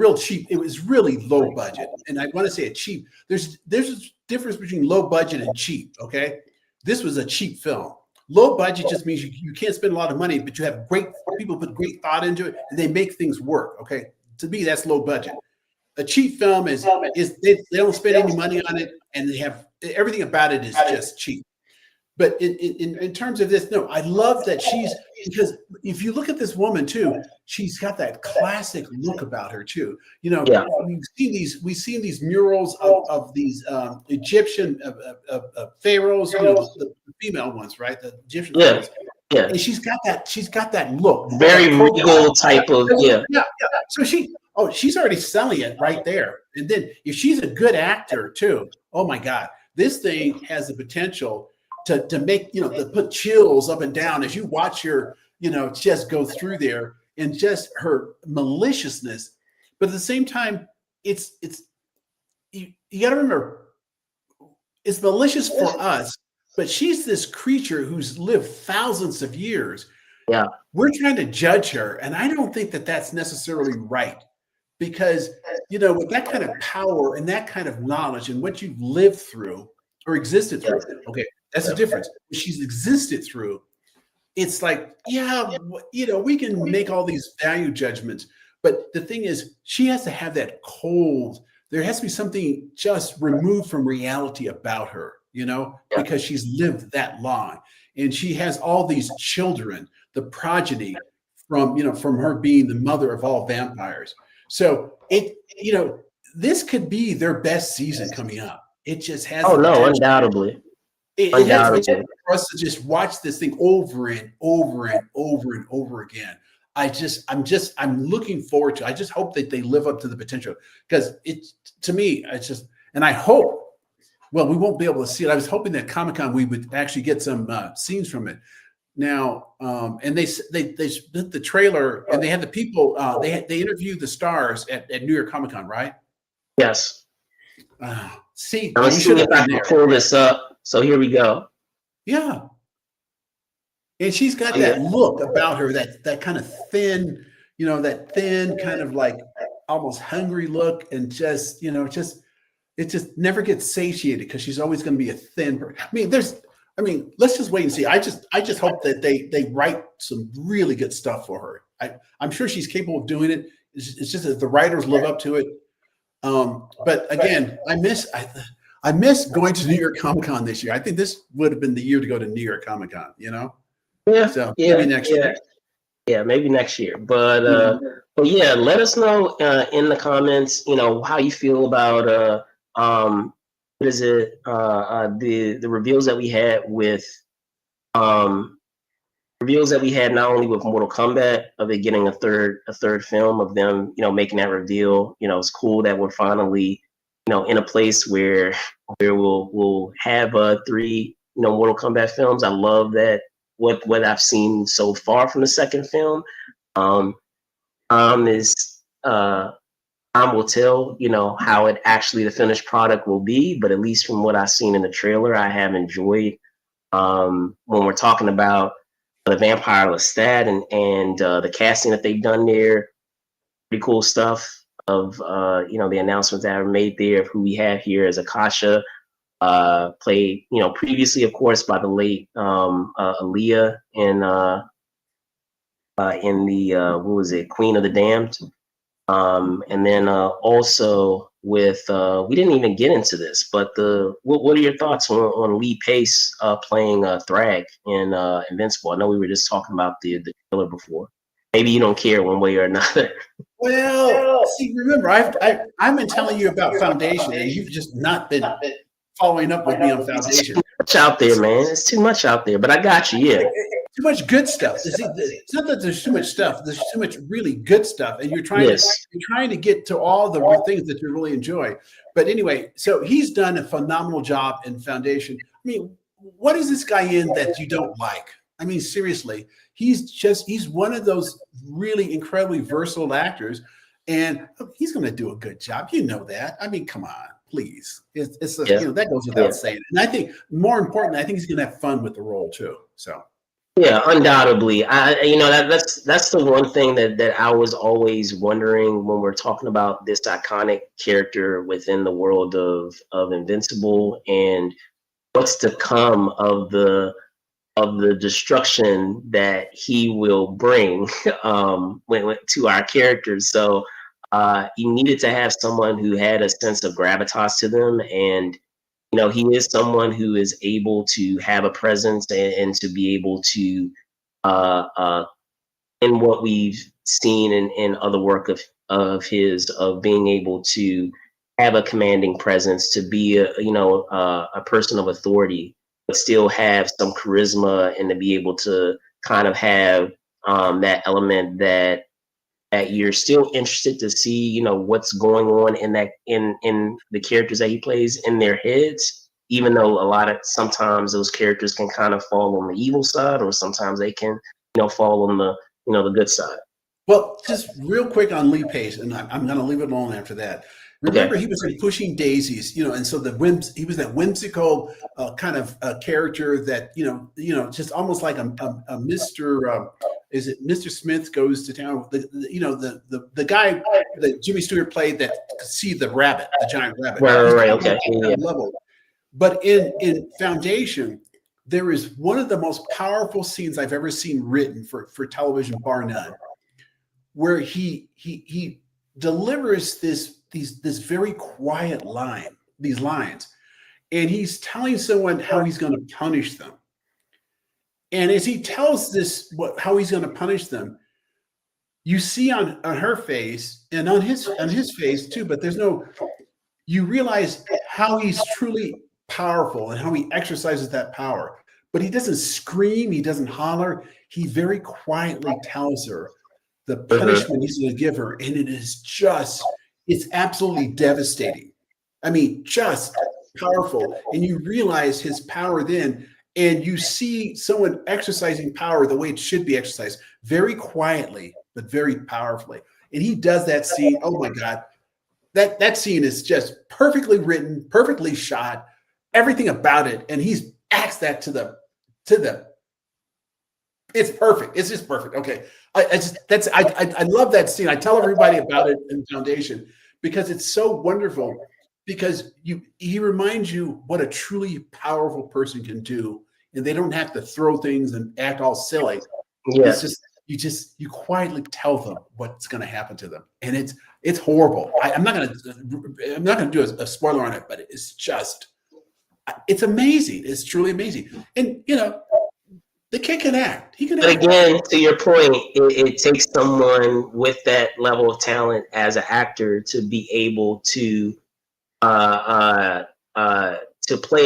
really low budget, and I want to say a cheap. There's a difference between low budget and cheap. Okay, this was a cheap film. Low budget just means you can't spend a lot of money, but you have great people put great thought into it, and they make things work. Okay, to me, that's low budget. A cheap film is they don't spend any money on it, and they have everything about it is just cheap. But in terms of this, no, I love that because if you look at this woman too, she's got that classic look about her too. Yeah. We've seen these murals of these Egyptian pharaohs, the female ones, right? The Egyptian pharaohs. Yeah. And she's got that look. Very regal type of yeah. So she's already selling it right there. And then if she's a good actor too, oh my God, this thing has the potential to make, to put chills up and down as you watch her, just go through there, and just her maliciousness. But at the same time, you got to remember, it's malicious for us, but she's this creature who's lived thousands of years. Yeah. We're trying to judge her. And I don't think that that's necessarily right, because, with that kind of power and that kind of knowledge and what you've lived through or existed through, okay, that's the difference. She's existed through. it's like, yeah, we can make all these value judgments, but the thing is, she has to have that cold. There has to be something just removed from reality about her, because she's lived that long, and she has all these children, the progeny from her being the mother of all vampires. So this could be their best season coming up. It just has Oh the no, potential. undoubtedly. It has the potential for us to just watch this thing over and over and over and over again. I'm looking forward to. I just hope that they live up to the potential, because to me, it's just, and I hope. Well, we won't be able to see it. I was hoping that Comic-Con we would actually get some scenes from it. Now, and they split the trailer, and they had the people. They interviewed the stars at New York Comic-Con, right? Yes. See, I'm you should have been there. Pull this up. So here we go. Yeah. And she's got that look about her, that kind of thin, that thin kind of like almost hungry look, and just, it just never gets satiated, because she's always going to be a thin person. Let's just wait and see. I just hope that they write some really good stuff for her. I'm sure she's capable of doing it. It's just that the writers live up to it. But again, I miss going to New York Comic-Con this year. I think this would have been the year to go to New York Comic-Con, Yeah. So maybe next year. Yeah, maybe next year. But yeah, let us know in the comments, how you feel about what is it? The reveals that we had with not only with Mortal Kombat, of it getting a third film, of them, making that reveal. It's cool that we're finally, in a place where we'll have 3, Mortal Kombat films. I love that what I've seen so far from the second film. Time will tell, how it actually, the finished product will be. But at least from what I've seen in the trailer, I have enjoyed. When we're talking about the Vampire Lestat and the casting that they've done there, pretty cool stuff. Of the announcements that are made there of who we have here as Akasha, played previously, of course, by the late Aaliyah in the what was it, Queen of the Damned. And then also with we didn't even get into this, but what are your thoughts on Lee Pace playing Thrag in Invincible? I know we were just talking about the trailer before. Maybe you don't care one way or another. Well, see, remember, I've been telling you about Foundation, and you've just not been following up with me on Foundation. Too much out there, man. It's too much out there, but I got you. Yeah. Too much good stuff. It's not that there's too much stuff. There's too much really good stuff, and you're trying to get to all the things that you really enjoy. But anyway, so he's done a phenomenal job in Foundation. What is this guy in that you don't like? Seriously, he's one of those really incredibly versatile actors, and he's going to do a good job. You know that. Come on, please. That goes without saying. And I think more importantly, I think he's going to have fun with the role too. So. Yeah, undoubtedly. That's the one thing that I was always wondering when we're talking about this iconic character within the world of Invincible, and what's to come of the destruction that he will bring to our characters. So you needed to have someone who had a sense of gravitas to them, and he is someone who is able to have a presence and to be able to, in what we've seen in other work of his, of being able to have a commanding presence, to be a person of authority, but still have some charisma, and to be able to kind of have that element that you're still interested to see, what's going on in the characters that he plays in their heads, even though sometimes those characters can kind of fall on the evil side, or sometimes they can, fall on the good side. Well, just real quick on Lee Pace, and I'm going to leave it alone after that. Remember, he was in Pushing Daisies, and so he was that whimsical kind of character that, just almost like a Mr. Is it Mr. Smith Goes to Town? The guy that Jimmy Stewart played that could see the giant rabbit. Right. Okay. Yeah. Level. But in Foundation, there is one of the most powerful scenes I've ever seen written for television, bar none, where he delivers this very quiet these lines, and he's telling someone how he's going to punish them. And as he tells how he's going to punish them, you see on her face and on his face too, but you realize how he's truly powerful and how he exercises that power. But he doesn't scream, he doesn't holler. He very quietly tells her the punishment he's going to give her, and it's absolutely devastating. I mean, just powerful. And you realize his power then, and you see someone exercising power the way it should be exercised, very quietly, but very powerfully. And he does that scene. Oh my God. That scene is just perfectly written, perfectly shot, everything about it. And he's acts that to the it's perfect. It's just perfect. Okay. I love that scene. I tell everybody about it in Foundation because it's so wonderful, because he reminds you what a truly powerful person can do, and they don't have to throw things and act all silly. Yeah. It's just you quietly tell them what's going to happen to them, and it's horrible. I'm not going to do a spoiler on it, but it's amazing. It's truly amazing. And the kid can act. He can act. But again, to your point, it takes someone with that level of talent as an actor to be able to play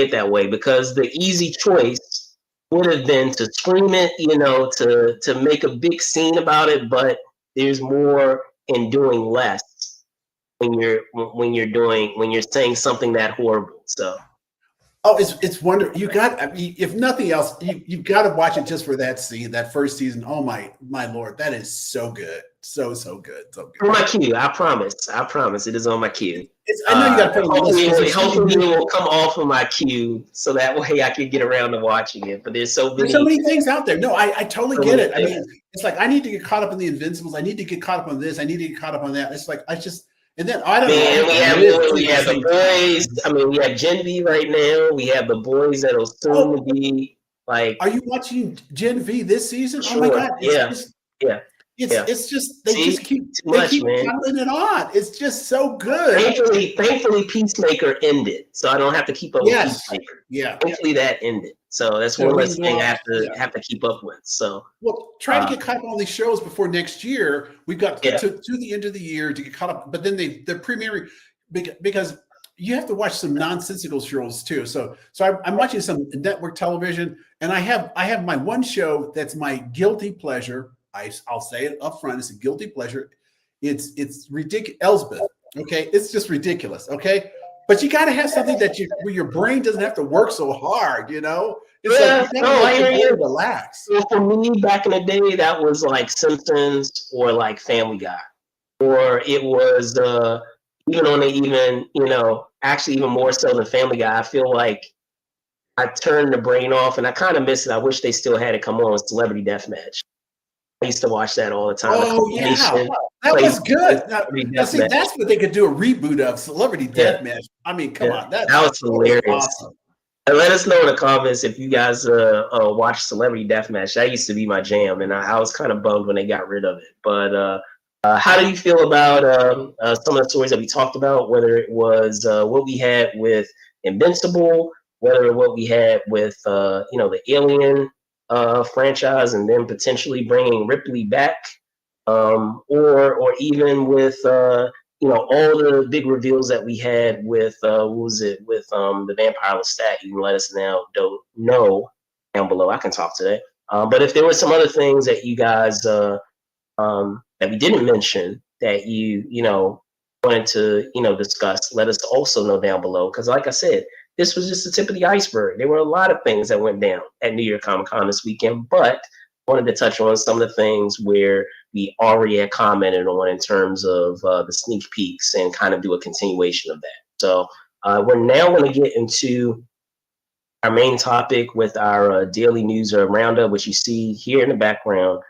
it that way, because the easy choice would have been to scream it, to make a big scene about it. But there's more in doing less when you're saying something that horrible. So. Oh, it's wonderful. If nothing else, you've got to watch it just for that scene, that first season. Oh my Lord, that is so good. So good. So good. On my queue, I promise. It is on my queue. I know you got to put it on the list. Hopefully it will come off of my queue, so that way I can get around to watching it. But there's so many things out there. No, I totally get it. I mean, it's like I need to get caught up in the Invincibles. I need to get caught up on this. I need to get caught up on that. It's like and then I don't know. We have the boys. I mean, we have Gen V right now. We have the boys that'll soon be like. Are you watching Gen V this season? Sure. Oh my God! Yeah. It's just they keep piling it on. It's just so good. Thankfully, Peacemaker ended, so I don't have to keep up with Peacemaker. Yeah. Thankfully, that ended. So that's one less thing I have to keep up with. So try to get caught up on these shows before next year. We've got to the end of the year to get caught up. But then they're premiering because you have to watch some nonsensical shows too. So I'm watching some network television, and I have my one show that's my guilty pleasure. I'll say it up front. It's a guilty pleasure. It's ridiculous. Elsbeth. Okay. It's just ridiculous. Okay. But you got to have something where your brain doesn't have to work so hard, It's I hear you. Relax. Well, for me, back in the day, that was like Simpsons or like Family Guy, or it was actually even more so than Family Guy. I feel like I turned the brain off, and I kind of miss it. I wish they still had it come on. Celebrity Deathmatch. I used to watch that all the time. Oh, yeah. That was good. Now, see, that's what they could do a reboot of, Celebrity Deathmatch. I mean, come on. That was hilarious. Awesome. And let us know in the comments if you guys watch Celebrity Deathmatch. That used to be my jam, and I was kind of bummed when they got rid of it. But how do you feel about some of the stories that we talked about, whether it was what we had with Invincible, whether what we had with the Alien franchise, and then potentially bringing Ripley back, or even with all the big reveals that we had with the Vampire Lestat. You can let us know down below. I can talk today. But if there were some other things that you guys that we didn't mention that you wanted to discuss, let us also know down below, because like I said, this was just the tip of the iceberg. There were a lot of things that went down at New York Comic Con this weekend, but I wanted to touch on some of the things where we already had commented on in terms of the sneak peeks and kind of do a continuation of that. So we're now going to get into our main topic with our daily news roundup, which you see here in the background,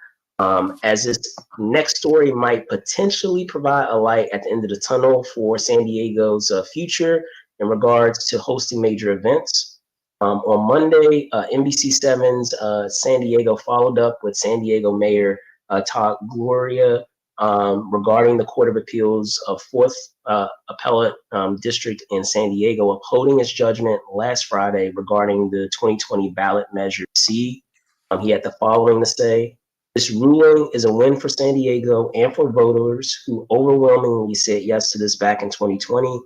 as this next story might potentially provide a light at the end of the tunnel for San Diego's future in regards to hosting major events. On Monday, NBC7's San Diego followed up with San Diego Mayor Todd Gloria regarding the Court of Appeals of Fourth Appellate District in San Diego upholding its judgment last Friday regarding the 2020 ballot measure C. He had the following to say: "This ruling is a win for San Diego and for voters who overwhelmingly said yes to this back in 2020.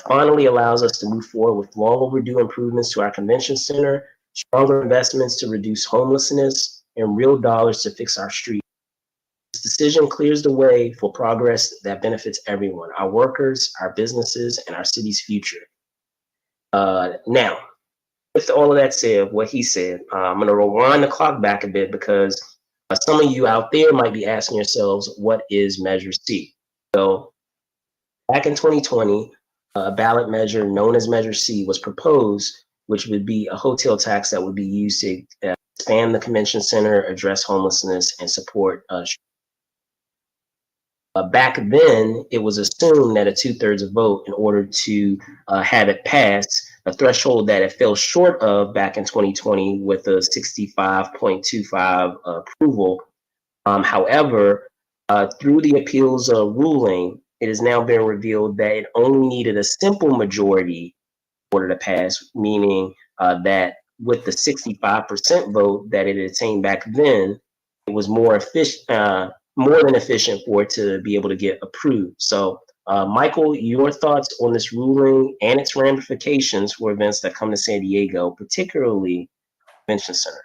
Finally allows us to move forward with long overdue improvements to our convention center, stronger investments to reduce homelessness, and real dollars to fix our streets. This decision clears the way for progress that benefits everyone, our workers, our businesses, and our city's future." Now, with all of that said, what he said, I'm going to rewind the clock back a bit because some of you out there might be asking yourselves, what is Measure C? So back in 2020, a ballot measure known as Measure C was proposed, which would be a hotel tax that would be used to expand the convention center, address homelessness, and support. Back then, it was assumed that a 2/3 vote in order to have it pass, a threshold that it fell short of back in 2020 with a 65.25 approval. However, through the appeals ruling, it has now been revealed that it only needed a simple majority in order to pass, meaning that with the 65% vote that it attained back then, it was more efficient, more than efficient for it to be able to get approved. So, Michael, your thoughts on this ruling and its ramifications for events that come to San Diego, particularly Convention Center?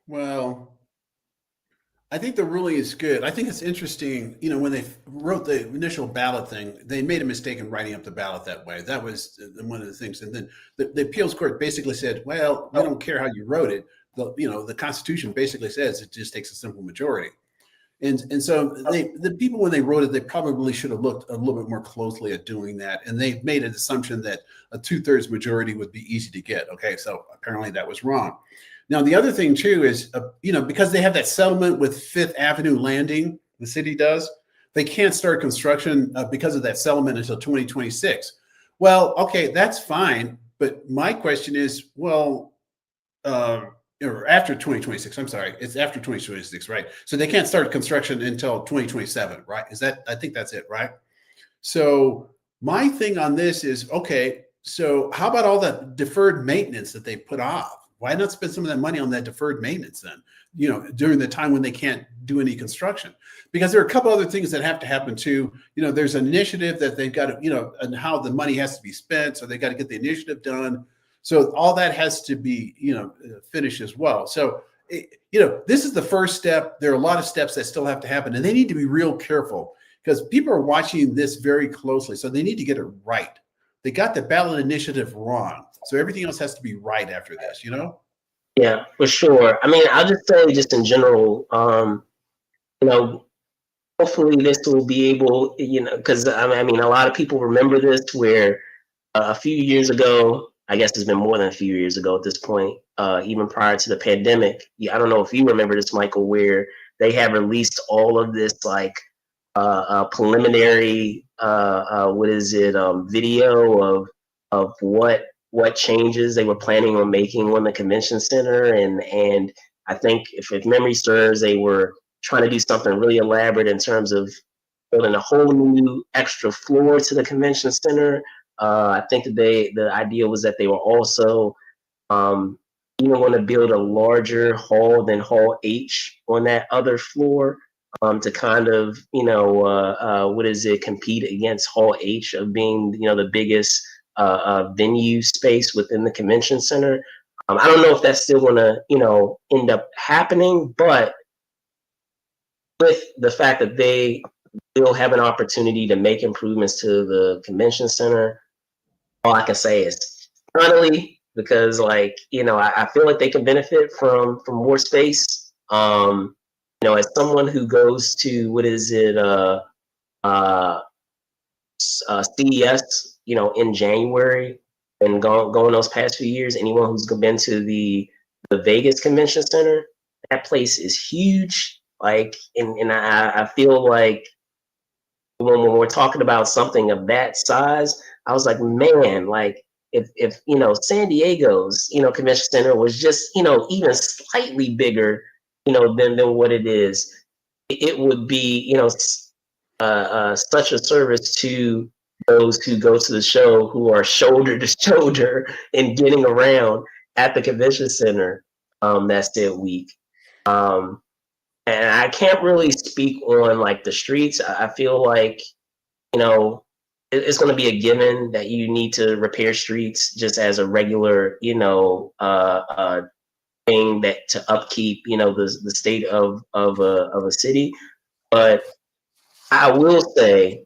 Well, I think the ruling is good. I think it's interesting, when they wrote the initial ballot thing, they made a mistake in writing up the ballot that way. That was one of the things. And then the appeals court basically said, well, we don't care how you wrote it. The Constitution basically says it just takes a simple majority. And so the people, when they wrote it, they probably should have looked a little bit more closely at doing that. And they made an assumption that a 2/3 majority would be easy to get. Okay, so apparently that was wrong. Now, the other thing too is, because they have that settlement with Fifth Avenue Landing, the city does, they can't start construction because of that settlement until 2026. Well, okay, that's fine. But my question is, well, or after 2026, I'm sorry, it's after 2026, right? So they can't start construction until 2027, right? I think that's it, right? So my thing on this is, okay, so how about all that deferred maintenance that they put off? Why not spend some of that money on that deferred maintenance then, during the time when they can't do any construction? Because there are a couple other things that have to happen too. There's an initiative that they've got to, and how the money has to be spent. So they got to get the initiative done. So all that has to be, finished as well. So, this is the first step. There are a lot of steps that still have to happen, and they need to be real careful because people are watching this very closely. So they need to get it right. They got the ballot initiative wrong. So everything else has to be right after this, Yeah, for sure. I mean, I'll just say, just in general, hopefully this will be able, because I mean, a lot of people remember this where a few years ago, I guess it's been more than a few years ago at this point, even prior to the pandemic. I don't know if you remember this, Michael, where they have released all of this preliminary, video of what changes they were planning on making on the convention center, and I think if memory serves, they were trying to do something really elaborate in terms of building a whole new extra floor to the convention center. I think that the idea was that they were also even going to build a larger hall than Hall H on that other floor, to kind of compete against Hall H of being the biggest venue space within the convention center. I don't know if that's still going to end up happening, but with the fact that they will have an opportunity to make improvements to the convention center, all I can say is finally, because I feel like they can benefit from more space. As someone who goes to CES, in January, and going those past few years, anyone who's been to the Vegas Convention Center, that place is huge. And I feel like when we're talking about something of that size, I was like, man, if San Diego's convention center was just even slightly bigger than what it is, it would be such a service to those who go to the show, who are shoulder to shoulder and getting around at the convention center that said week. And I can't really speak on like the streets. I feel like it's going to be a given that you need to repair streets just as a regular thing that to upkeep the state of a city. But I will say,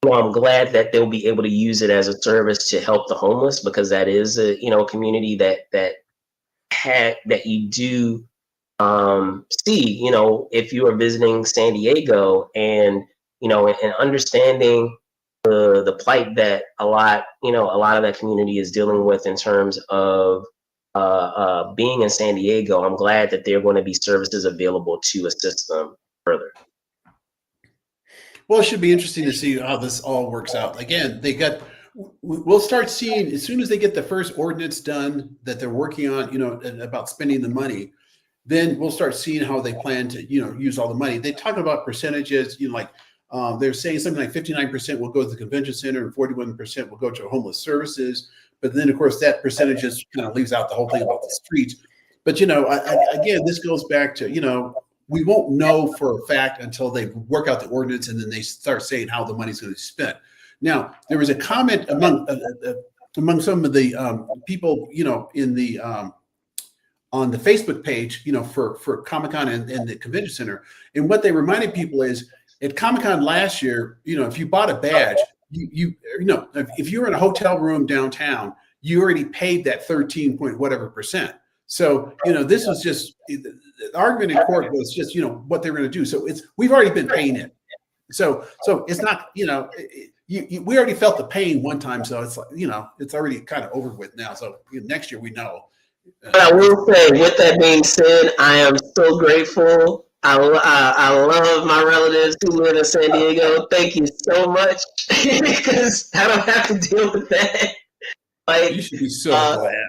I'm glad that they'll be able to use it as a service to help the homeless, because that is a community that you do see if you are visiting San Diego, and and understanding the plight that a lot of that community is dealing with in terms of being in San Diego. I'm glad that there are going to be services available to assist them further. Well, it should be interesting to see how this all works out. Again, we'll start seeing, as soon as they get the first ordinance done that they're working on, about spending the money, then we'll start seeing how they plan to, use all the money. They talk about percentages, they're saying something like 59% will go to the convention center and 41% will go to homeless services. But then, of course, that percentage just kind of leaves out the whole thing about the streets. But, again, this goes back to, we won't know for a fact until they work out the ordinance and then they start saying how the money's going to be spent. Now, there was a comment among some of the people, in the on the Facebook page, for Comic-Con and the convention center. And what they reminded people is, at Comic-Con last year, if you bought a badge, if you were in a hotel room downtown, you already paid that 13 point whatever percent. So, this was just, the argument in court was just, what they were going to do. So we've already been paying it. So it's not, we already felt the pain one time. So it's like, it's already kind of over with now. So next year we know. But I will say, with that being said, I am so grateful. I love my relatives who live in San Diego. Thank you so much, because I don't have to deal with that. Like, you should be so glad.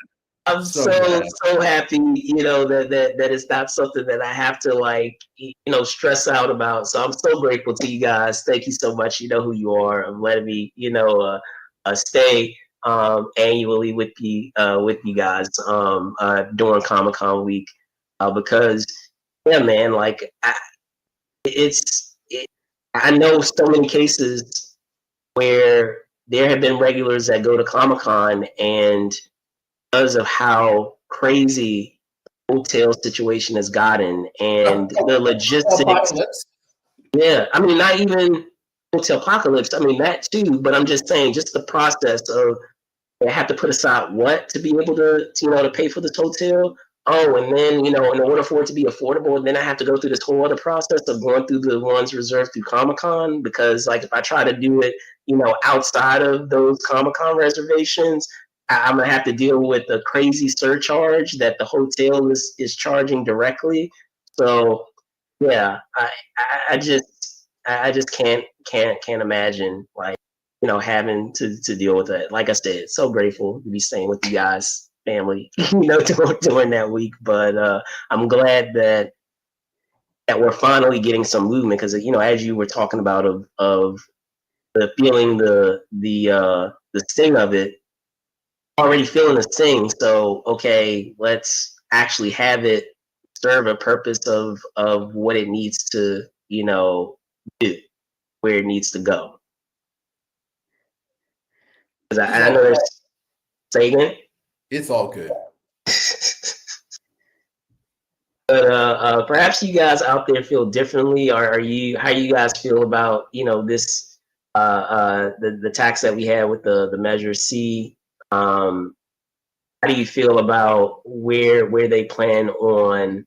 I'm so happy, that it's not something that I have to stress out about. So I'm so grateful to you guys. Thank you so much. You know who you are. I'm letting me, stay annually with you guys during Comic-Con week, because yeah, man, like I know so many cases where there have been regulars that go to Comic-Con, and because of how crazy the hotel situation has gotten and the logistics. Yeah, I mean, not even hotel apocalypse. I mean, that too, but I'm just saying, just the process of they have to put aside what to be able to pay for this hotel. Oh, and then, in order for it to be affordable, then I have to go through this whole other process of going through the ones reserved through Comic-Con, because like if I try to do it, outside of those Comic-Con reservations, I'm gonna have to deal with the crazy surcharge that the hotel is charging directly. So yeah, I just can't imagine having to deal with that. Like I said, so grateful to be staying with you guys, family, during that week. But I'm glad that we're finally getting some movement, because as you were talking about of the feeling the sting of it, already feeling the sting. So okay, let's actually have it serve a purpose of what it needs to do, where it needs to go. Because I know there's saying it's all good. But perhaps you guys out there feel differently. How you guys feel about this the tax that we had with the Measure C? How do you feel about where they plan on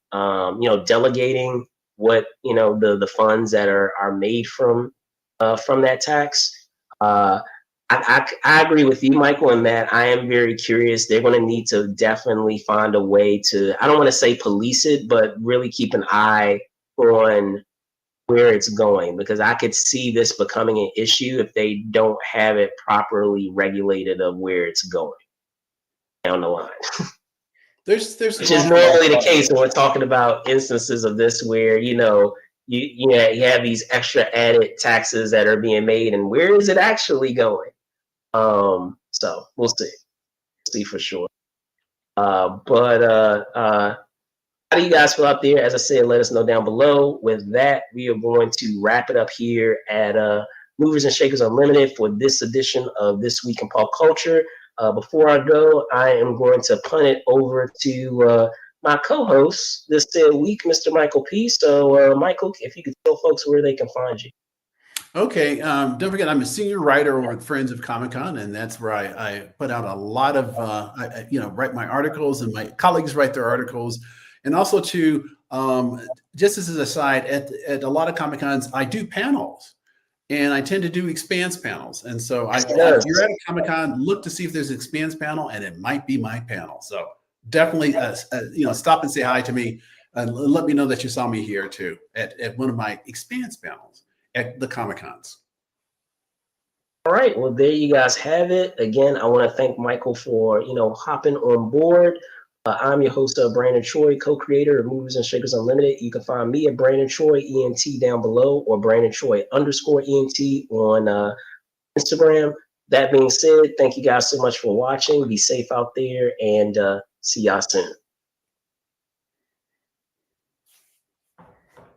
delegating what the funds that are made from that tax? I agree with you, Michael, in that I am very curious. They're going to need to definitely find a way to, I don't want to say police it, but really keep an eye on where it's going, because I could see this becoming an issue if they don't have it properly regulated of where it's going down the line. There's Which an is awful lot. normally the case when we're talking about instances of this where, you know, you have these extra added taxes that are being made, and where is it actually going? So we'll see for sure. But how do you guys feel out there? As I said, let us know down below. With that, we are going to wrap it up here at Movers and Shakers Unlimited for this edition of This Week in Pop Culture. Before I go, I am going to punt it over to my co-host this week, Mr. Michael P. So, Michael, if you could tell folks where they can find you. Okay. Don't forget, I'm a senior writer over at Friends of Comic-Con, and that's where I put out a lot of, write my articles, and my colleagues write their articles. And also to, just as an aside, at a lot of Comic-Cons, I do panels, and I tend to do Expanse panels. And so if you're at a Comic-Con, look to see if there's an Expanse panel, and it might be my panel. So definitely, stop and say hi to me, and let me know that you saw me here too at one of my Expanse panels at the Comic-Cons. All right, well, there you guys have it. Again, I want to thank Michael for, hopping on board. I'm your host, Brandon Choi, co-creator of Movers and Shakers Unlimited. You can find me at Brandon Choi, ENT down below, or Brandon Choi _ENT on Instagram. That being said, thank you guys so much for watching. Be safe out there, and see y'all soon.